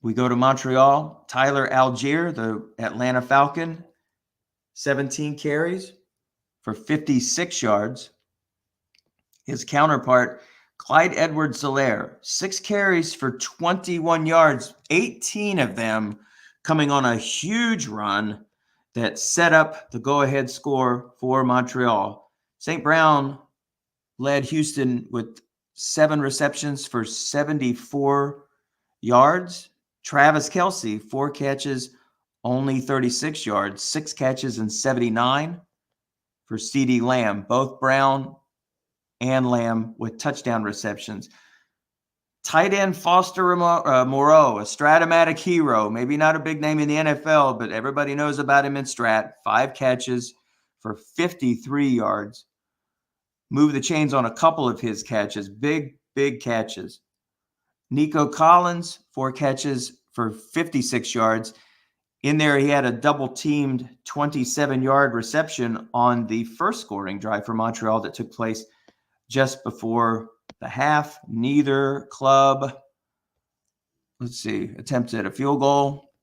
We go to Montreal. Tyler Algier, the Atlanta Falcon, 17 carries for 56 yards. His counterpart, Clyde Edwards-Helaire, 6 carries for 21 yards, 18 of them coming on a huge run that set up the go-ahead score for Montreal. St. Brown led Houston with 7 receptions for 74 yards. Travis Kelce, 4 catches, only 36 yards, 6 catches and 79 for CeeDee Lamb. Both Brown and Lamb with touchdown receptions. Tight end Foster Moreau, a Strat-o-matic hero, maybe not a big name in the NFL, but everybody knows about him in Strat. 5 catches for 53 yards. Moved the chains on a couple of his catches, big catches. Nico Collins, 4 catches for 56 yards. In there, he had a double-teamed 27-yard reception on the first scoring drive for Montreal that took place just before the half. Neither club, attempted a field goal.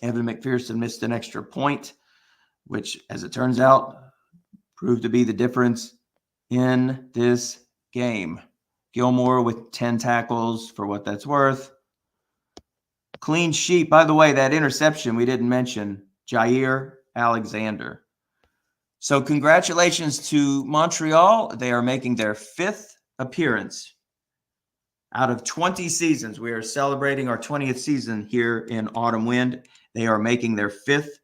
Evan McPherson missed an extra point, which, as it turns out, proved to be the difference in this game. Gilmore with 10 tackles for what that's worth. Clean sheet. By the way, that interception we didn't mention, Jair Alexander. So congratulations to Montreal. They are making their 5th appearance out of 20 seasons. We are celebrating our 20th season here in Autumn Wind. They are making their 5th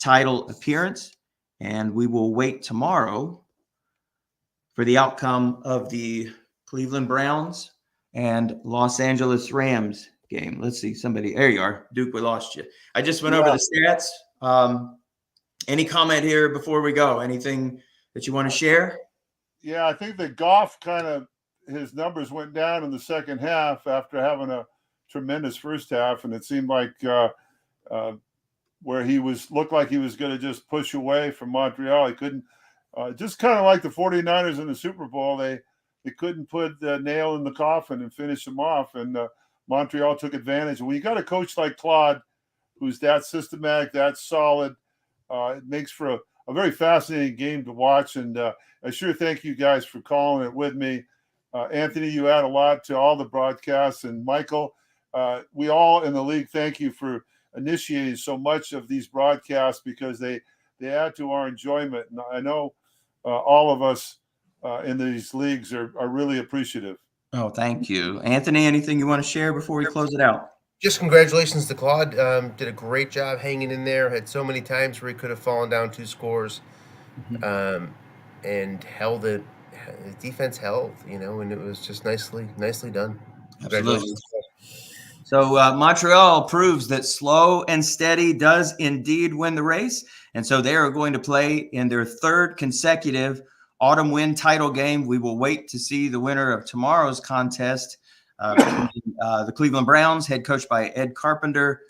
title appearance, and we will wait tomorrow for the outcome of the Cleveland Browns and Los Angeles Rams game. Let's see, somebody. There you are. Duke, we lost you. I just went over the stats. Any comment here before we go? Anything that you want to share? Yeah, I think that Goff his numbers went down in the second half after having a tremendous first half, and it seemed like where he looked like he was going to just push away from Montreal. He couldn't. Just kind of like the 49ers in the Super Bowl, they couldn't put the nail in the coffin and finish them off, and Montreal took advantage. And when you got a coach like Claude, who's that systematic, that solid, it makes for a very fascinating game to watch. And I sure thank you guys for calling it with me. Anthony, you add a lot to all the broadcasts. And Michael, we all in the league thank you for initiating so much of these broadcasts because they add to our enjoyment. And I know all of us in these leagues are really appreciative. Oh, thank you. Anthony, anything you want to share before we close it out? Just congratulations to Claude. Did a great job hanging in there. Had so many times where he could have fallen down 2 scores, and held it. The defense held, and it was just nicely done. Absolutely. So Montreal proves that slow and steady does indeed win the race, and so they are going to play in their 3rd consecutive Autumn Wind title game. We will wait to see the winner of tomorrow's contest between the Cleveland Browns, head coached by Ed Carpenter,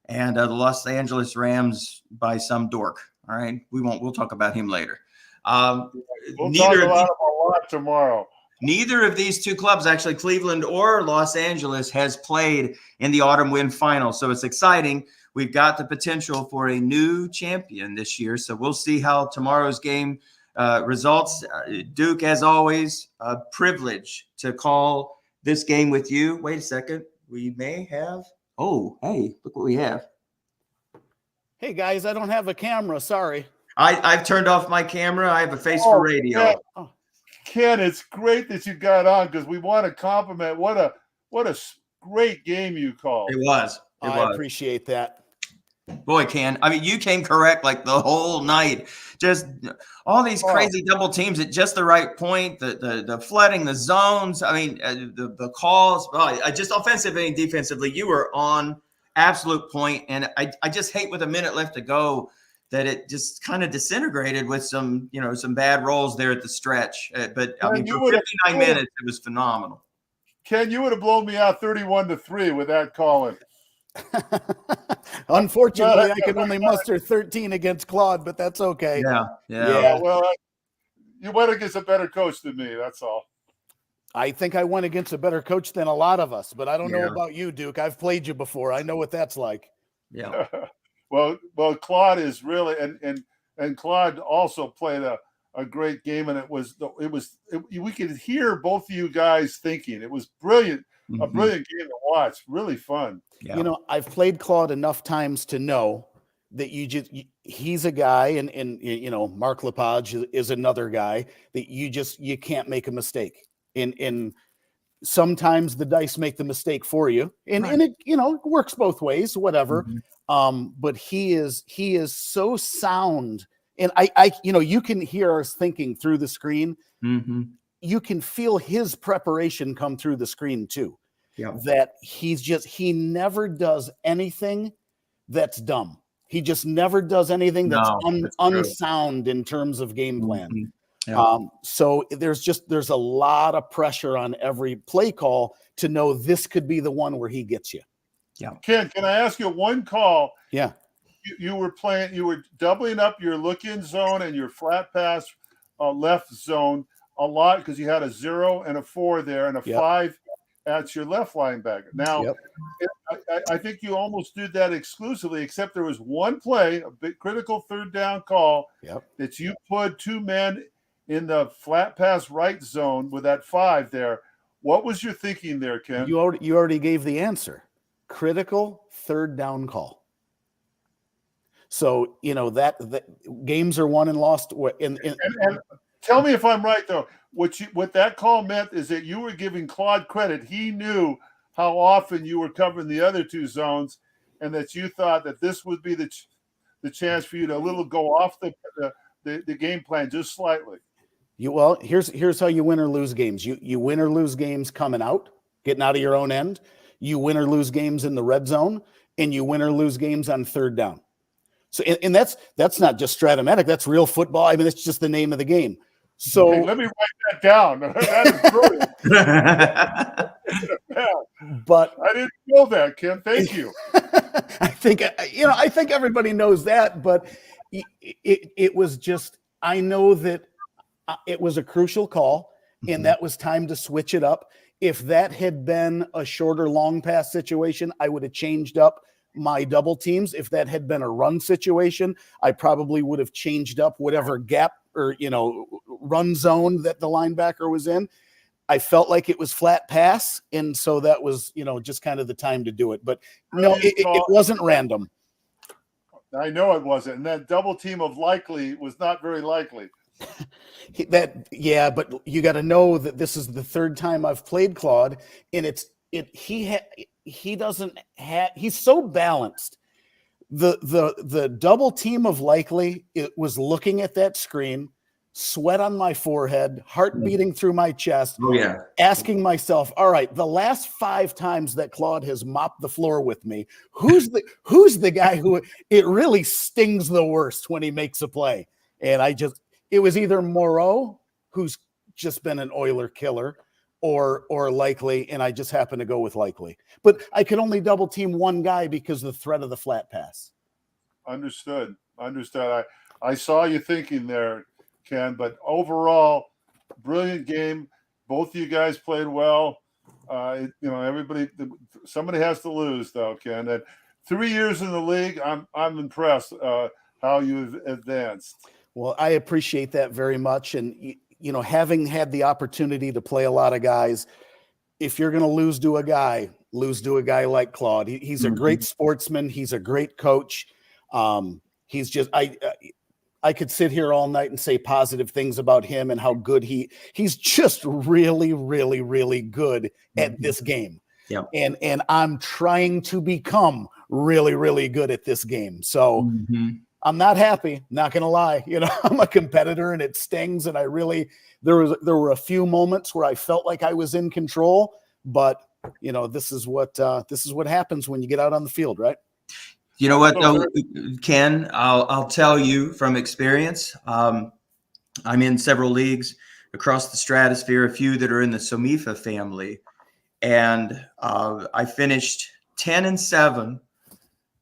and the Los Angeles Rams by some dork. All right, we'll talk about him later. We'll talk about him a lot tomorrow. Neither of these two clubs, actually Cleveland or Los Angeles, has played in the Autumn Wind Final. So it's exciting. We've got the potential for a new champion this year. So we'll see how tomorrow's game results. Duke, as always, a privilege to call this game with you. Wait a second. We may have. Oh, hey, look what we have. Hey, guys, I don't have a camera. Sorry. I've turned off my camera. I have a face for radio. Ken, it's great that you got on because we want to compliment what a great game you called. It was. I appreciate that. Boy, Ken, I mean, you came correct like the whole night. Just all these crazy double teams at just the right point, the flooding, the zones. I mean, the calls. Just offensively and defensively, you were on absolute point. And I just hate with a minute left to go that it just kind of disintegrated with some bad rolls there at the stretch. But I mean, for 59 minutes, it was phenomenal. Ken, you would have blown me out 31-3 with that calling. Unfortunately, I could only muster 13 against Claude, but that's okay. Yeah. Well, you went against a better coach than me. That's all. I think I went against a better coach than a lot of us, but I don't know about you, Duke. I've played you before. I know what that's like. Yeah. Well, Claude is really, and Claude also played a great game, and we could hear both of you guys thinking. It was brilliant, a brilliant game to watch. Really fun. Yeah. You know, I've played Claude enough times to know that he's a guy, and Mark Lepage is another guy that you can't make a mistake. And sometimes the dice make the mistake for you, and it works both ways, whatever. But he is so sound, and I you can hear us thinking through the screen. You can feel his preparation come through the screen too. Yeah. That he never does anything that's dumb. He just never does anything that's unsound in terms of game plan. Yeah. So there's a lot of pressure on every play call to know this could be the one where he gets you. Yeah. Ken, can I ask you one call? Yeah. You were doubling up your look-in zone and your flat pass left zone a lot because you had a 0 and a 4 there and a 5 at your left linebacker. Now, I think you almost did that exclusively, except there was one play, a big critical third down call that you put 2 men in the flat pass right zone with that 5 there. What was your thinking there, Ken? You already gave the answer. Critical third down call. So, that games are won and lost. And tell me if I'm right, though. What that call meant is that you were giving Claude credit. He knew how often you were covering the other 2 zones, and that you thought that this would be the chance for you to go off the game plan just slightly. Here's how you win or lose games. You win or lose games coming out, getting out of your own end. You win or lose games in the red zone, and you win or lose games on third down. So, and that's not just Strat-o-matic. That's real football. I mean, it's just the name of the game. So let me write that down. That is brilliant. But I didn't know that, Ken. Thank you. I think everybody knows that, but it was just, I know that it was a crucial call, and that was time to switch it up. If that had been a shorter long pass situation, I would have changed up my double teams. If that had been a run situation, I probably would have changed up whatever gap or, run zone that the linebacker was in. I felt like it was flat pass. And so that was, just kind of the time to do it. But no, it wasn't random. I know it wasn't. And that double team of likely was not very likely. But you got to know that this is the third time I've played Claude, and he's so balanced. The double team of likely, it was looking at that screen, sweat on my forehead, heart beating through my chest, asking myself, all right, the last 5 times that Claude has mopped the floor with me, who's the guy who it really stings the worst when he makes a play? And it was either Moreau, who's just been an Oiler killer, or likely, and I just happen to go with likely. But I could only double team one guy because of the threat of the flat pass. Understood. I saw you thinking there, Ken, but overall, brilliant game. Both of you guys played well. Somebody has to lose though, Ken. And 3 years in the league, I'm impressed how you've advanced. Well, I appreciate that very much. And, having had the opportunity to play a lot of guys, if you're going to lose to a guy like Claude. He's a great sportsman. He's a great coach. He's just, I could sit here all night and say positive things about him and how good he's just really, really, really good at this game. Yeah. And I'm trying to become really, really good at this game. So I'm not happy, not going to lie. I'm a competitor and it stings. And there were a few moments where I felt like I was in control, but this is what happens when you get out on the field, right? You know what, though, Ken, I'll tell you from experience. I'm in several leagues across the stratosphere, a few that are in the Somifa family. And I finished 10-7,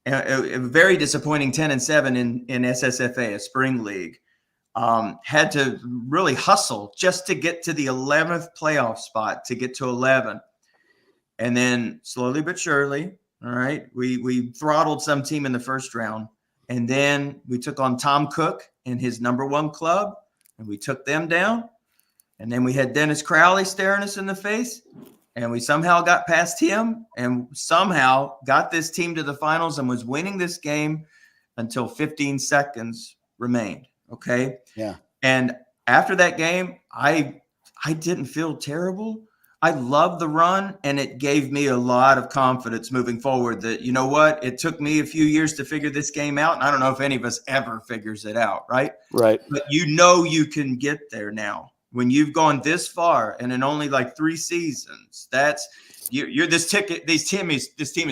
a very disappointing 10-7 in SSFA, a spring league. Had to really hustle just to get to the 11th playoff spot, to get to 11. And then slowly but surely, all right, we throttled some team in the first round. And then we took on Tom Cook and his #1 club, and we took them down. And then we had Dennis Crowley staring us in the face. And we somehow got past him and somehow got this team to the finals and was winning this game until 15 seconds remained. Okay. Yeah. And after that game, I didn't feel terrible. I loved the run, and it gave me a lot of confidence moving forward that, you know what, it took me a few years to figure this game out. And I don't know if any of us ever figures it out. Right. Right. But you can get there now. When you've gone this far and in only like 3 seasons, you're this ticket. This team is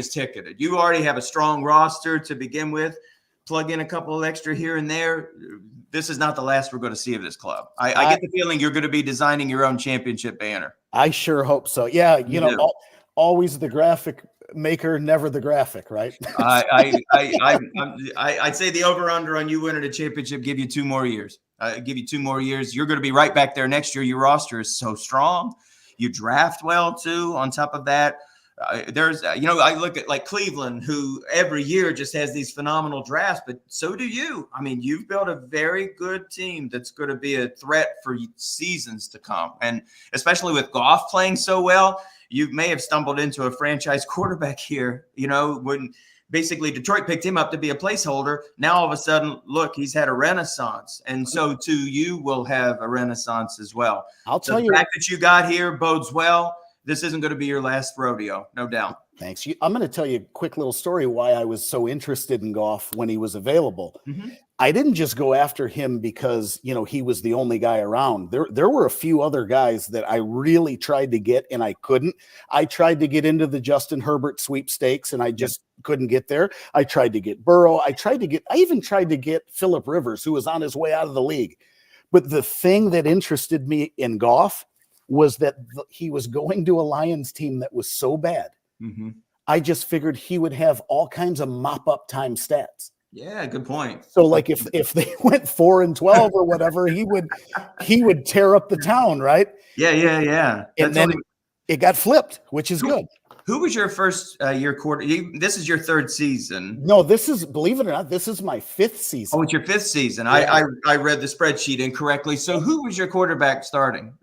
ticketed. You already have a strong roster to begin with. Plug in a couple of extra here and there. This is not the last we're going to see of this club. I get the feeling you're going to be designing your own championship banner. I sure hope so. Yeah, always the graphic maker, never the graphic, right? I'd say the over/under on you winning a championship give you 2 more years. Give you 2 more years. You're going to be right back there next year. Your roster is so strong. You draft well too. On top of that, I look at like Cleveland, who every year just has these phenomenal drafts, but so do you. I mean, you've built a very good team that's going to be a threat for seasons to come. And especially with Goff playing so well, you may have stumbled into a franchise quarterback here, when basically Detroit picked him up to be a placeholder. Now all of a sudden, look, he's had a renaissance. And so too, you will have a renaissance as well. I'll tell you, the fact that you got here bodes well. This isn't going to be your last rodeo, no doubt. Thanks. I'm going to tell you a quick little story why I was so interested in Goff when he was available. I didn't just go after him because, he was the only guy around. There were a few other guys that I really tried to get and I couldn't. I tried to get into the Justin Herbert sweepstakes and I just couldn't get there. I tried to get Burrow. I even tried to get Phillip Rivers, who was on his way out of the league. But the thing that interested me in Goff was that he was going to a Lions team that was so bad. I just figured he would have all kinds of mop-up time stats. Yeah, good point. So like if they went 4-12 or whatever, he would tear up the town, right? Yeah. And then it got flipped, which is good. Who was your first year quarter? This is your 3rd season. No, believe it or not, this is my 5th season. Oh, it's your 5th season. Yeah. I read the spreadsheet incorrectly. So who was your quarterback starting?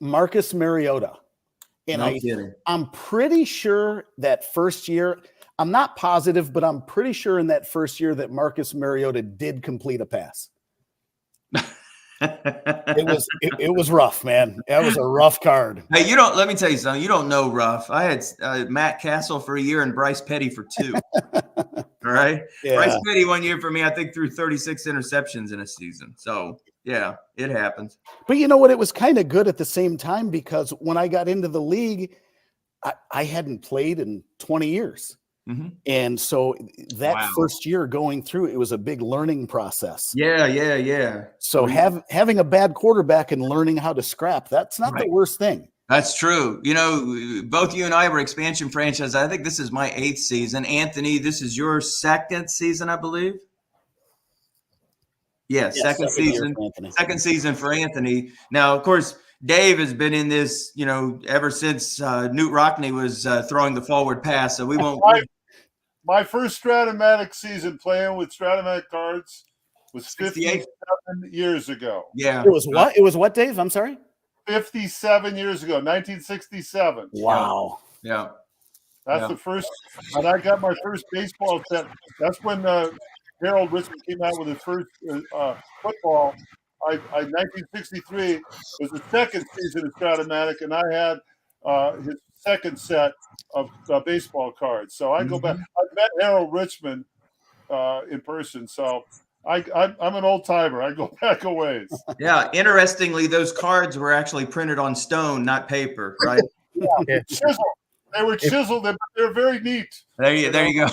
Marcus Mariota. And I'm pretty sure that first year, I'm not positive, but I'm pretty sure in that first year that Marcus Mariota did complete a pass. It was rough, man. That was a rough card. Hey, let me tell you something. You don't know rough. I had Matt Castle for a year and Bryce Petty for 2. All right. Yeah. Bryce Petty 1 year for me, I think, threw 36 interceptions in a season. So yeah, it happens. But you know what? It was kind of good at the same time because when I got into the league, I hadn't played in 20 years. And so that first year going through, it was a big learning process. Yeah. So having a bad quarterback and learning how to scrap, that's not the worst thing. That's true. You know, both you and I were expansion franchise. I think this is my 8th season. Anthony, this is your 2nd season, I believe. Yeah, Yes, second second year season. for Anthony. Second season for Anthony. Now, of course, Dave has been in this, you know, ever since Newt Rockney was throwing the forward pass. So we won't. My first Strat-o-matic season playing with Strat-o-matic cards was 68? 57 years ago. Yeah. It was what? It was what, Dave? I'm sorry. 57 years ago, 1967. Wow. Yeah. That's Yeah. the first, and I got my first baseball set. That's when Harold Richmond came out with his first football. 1963 was the second season of Strat-o-matic, and I had his second set of baseball cards. So I go back. I met Harold Richmond in person, so I'm an old timer. I go back a ways. Yeah. Interestingly, those cards were actually printed on stone, not paper, right? Yeah. Chiseled. They were chiseled, but they're very neat. There you go.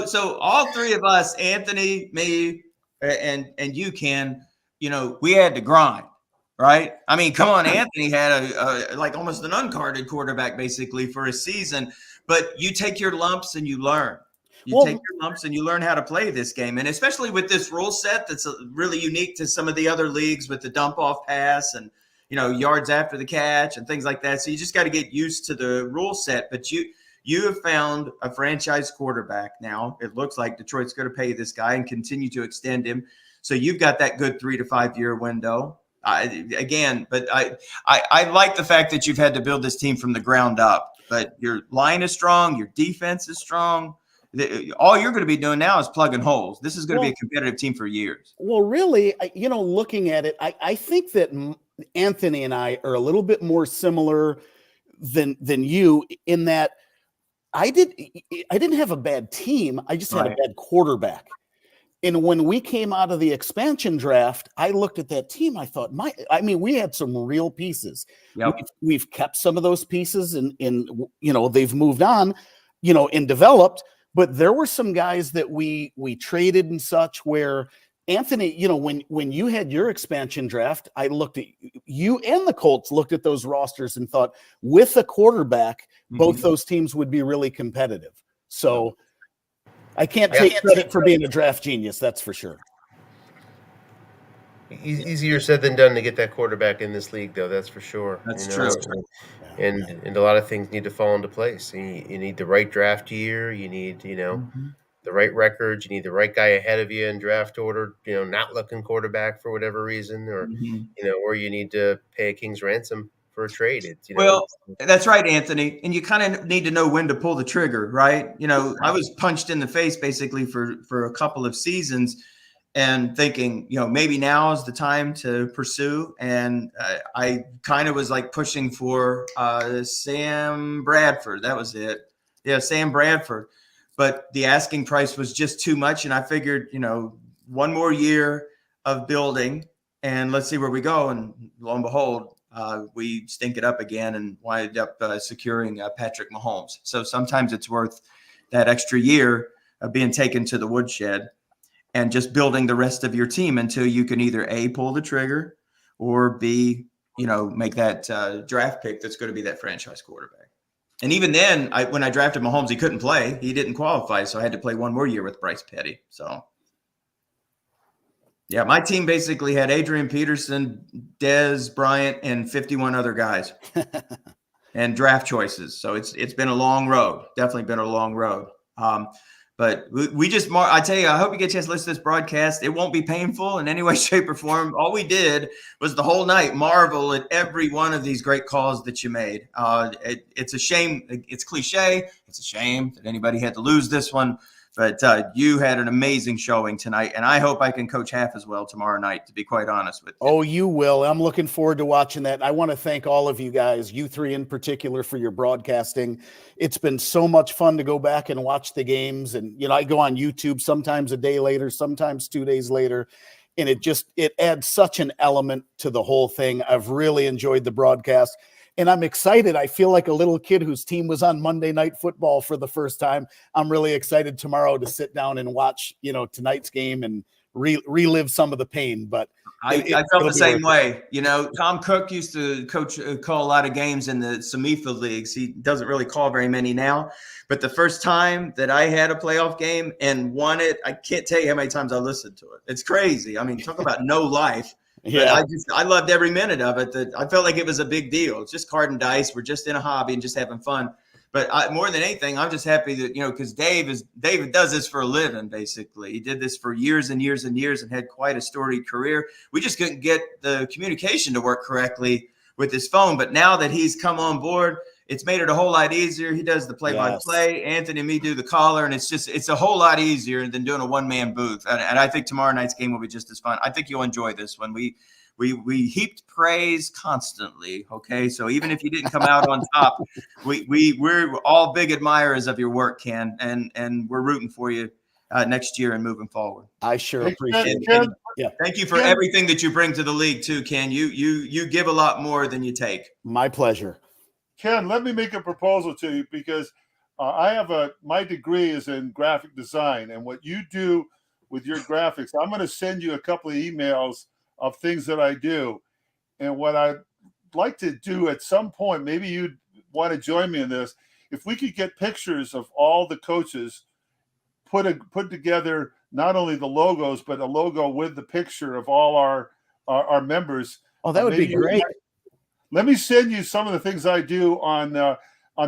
So all three of us, Anthony, me, and you, Ken, you know, we had to grind, right? I mean, come on, Anthony had a like almost an uncarded quarterback basically for a season, but you take your lumps and you learn. You take your lumps and you learn how to play this game, and especially with this rule set that's really unique to some of the other leagues with the dump off pass and, you know, yards after the catch and things like that. So you just got to get used to the rule set, but you have found a franchise quarterback now. It looks like Detroit's going to pay this guy and continue to extend him. So you've got that good 3 to 5 year window. But I like the fact that you've had to build this team from the ground up. But your line is strong. Your defense is strong. All you're going to be doing now is plugging holes. This is going to be a competitive team for years. Well, really, you know, looking at it, I think that Anthony and I are a little bit more similar than you in that I didn't have a bad team. I just had a bad quarterback. And when we came out of the expansion draft, I looked at that team. I thought, we had some real pieces. Yep. We've kept some of those pieces and you know, they've moved on, you know, and developed. But there were some guys that we traded and such where Anthony, you know, when you had your expansion draft, I looked at you and the Colts looked at those rosters and thought with a quarterback, both those teams would be really competitive. So I can't take credit for being a draft genius. That's for sure. Easier said than done to get that quarterback in this league, though. That's for sure. That's true. And a lot of things need to fall into place. You need the right draft year. You need, you know, the right records. You need the right guy ahead of you in draft order, you know, not looking quarterback for whatever reason, or, you know, or you need to pay a king's ransom for a trade. It's, you know, well, that's right, Anthony. And you kind of need to know when to pull the trigger, right? You know, I was punched in the face basically for a couple of seasons and thinking, you know, maybe now is the time to pursue. And I kind of was like pushing for Sam Bradford. That was it. Yeah, Sam Bradford. But the asking price was just too much. And I figured, you know, one more year of building and let's see where we go. And lo and behold, we stink it up again and wind up securing Patrick Mahomes. So sometimes it's worth that extra year of being taken to the woodshed and just building the rest of your team until you can either A, pull the trigger, or B, you know, make that draft pick that's going to be that franchise quarterback. And even then, when I drafted Mahomes, he couldn't play. He didn't qualify, so I had to play one more year with Bryce Petty. So, yeah, my team basically had Adrian Peterson, Dez Bryant, and 51 other guys and draft choices. So it's been a long road. Definitely been a long road. But we just, I tell you, I hope you get a chance to listen to this broadcast. It won't be painful in any way, shape, or form. All we did was the whole night marvel at every one of these great calls that you made. It's a shame. It's cliche. It's a shame that anybody had to lose this one. But you had an amazing showing tonight, and I hope I can coach half as well tomorrow night, to be quite honest with you. Oh, you will. I'm looking forward to watching that. I want to thank all of you guys, you three in particular, for your broadcasting. It's been so much fun to go back and watch the games. And, you know, I go on YouTube sometimes a day later, sometimes 2 days later, and it adds such an element to the whole thing. I've really enjoyed the broadcast. And I'm excited. I feel like a little kid whose team was on Monday Night Football for the first time. I'm really excited tomorrow to sit down and watch, you know, tonight's game and relive some of the pain. But I felt it'll the be same worth it. way. You know, Tom Cook used to call a lot of games in the Samifa leagues. He doesn't really call very many now. But the first time that I had a playoff game and won it, I can't tell you how many times I listened to it. It's crazy. I mean, talk about no life. Yeah. But I loved every minute of it. That I felt like it was a big deal. It's just card and dice. We're just in a hobby and just having fun. But more than anything, I'm just happy that, you know, because David does this for a living, basically. He did this for years and years and years and had quite a storied career. We just couldn't get the communication to work correctly with his phone. But now that he's come on board, it's made it a whole lot easier. He does the play-by-play. Yes. Anthony and me do the collar, and it's a whole lot easier than doing a one-man booth. And I think tomorrow night's game will be just as fun. I think you'll enjoy this one. We heaped praise constantly. Okay, so even if you didn't come out on top, we're all big admirers of your work, Ken, and we're rooting for you next year and moving forward. I sure Hey, appreciate it. Ken, Yeah, Thank you for Ken- everything that you bring to the league too, Ken. You give a lot more than you take. my pleasure. Ken, let me make a proposal to you, because I have my degree is in graphic design, and what you do with your graphics, I'm going to send you a couple of emails of things that I do. And what I'd like to do at some point, maybe you'd want to join me in this, if we could get pictures of all the coaches, put together not only the logos, but a logo with the picture of all our members. Oh, that would be Maybe great. Let me send you some of the things I do on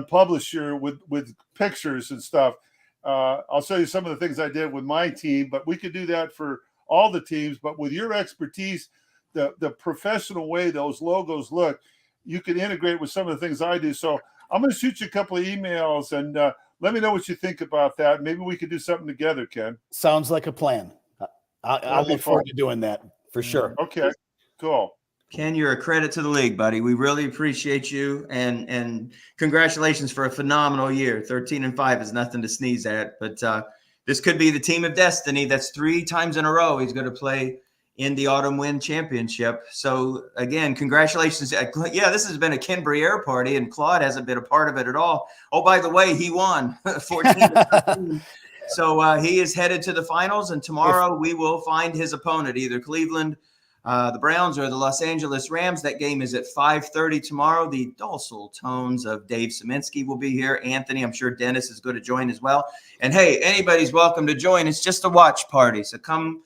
Publisher with pictures and stuff. I'll show you some of the things I did with my team, but we could do that for all the teams. But with your expertise, the professional way those logos look, you can integrate with some of the things I do. So I'm going to shoot you a couple of emails, and let me know what you think about that. Maybe we could do something together, Ken. Sounds like a plan. I'll That'd be look forward fun. to doing that for sure. Okay, cool. Ken, you're a credit to the league, buddy. We really appreciate you, and congratulations for a phenomenal year. 13-5 is nothing to sneeze at, but this could be the team of destiny. That's 3 times in a row he's going to play in the Autumn Wind Championship. So again, congratulations. Yeah, this has been a Ken Briere party, and Claude hasn't been a part of it at all. Oh, by the way, he won 14-13. So he is headed to the finals, and tomorrow we will find his opponent, either Cleveland, the Browns, or the Los Angeles Rams. That game is at 5:30 tomorrow. The docile tones of Dave Szymanski will be here. Anthony, I'm sure Dennis is going to join as well. And hey, anybody's welcome to join. It's just a watch party. So come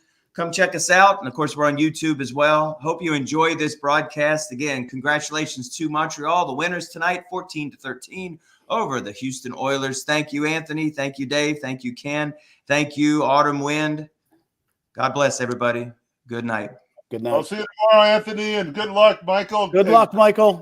check us out. And of course, we're on YouTube as well. Hope you enjoy this broadcast. Again, congratulations to Montreal, the winners tonight, 14-13 over the Houston Oilers. Thank you, Anthony. Thank you, Dave. Thank you, Ken. Thank you, Autumn Wind. God bless everybody. Good night. Good I'll night. see you tomorrow, Anthony, and good luck, Michael. Good luck, Michael.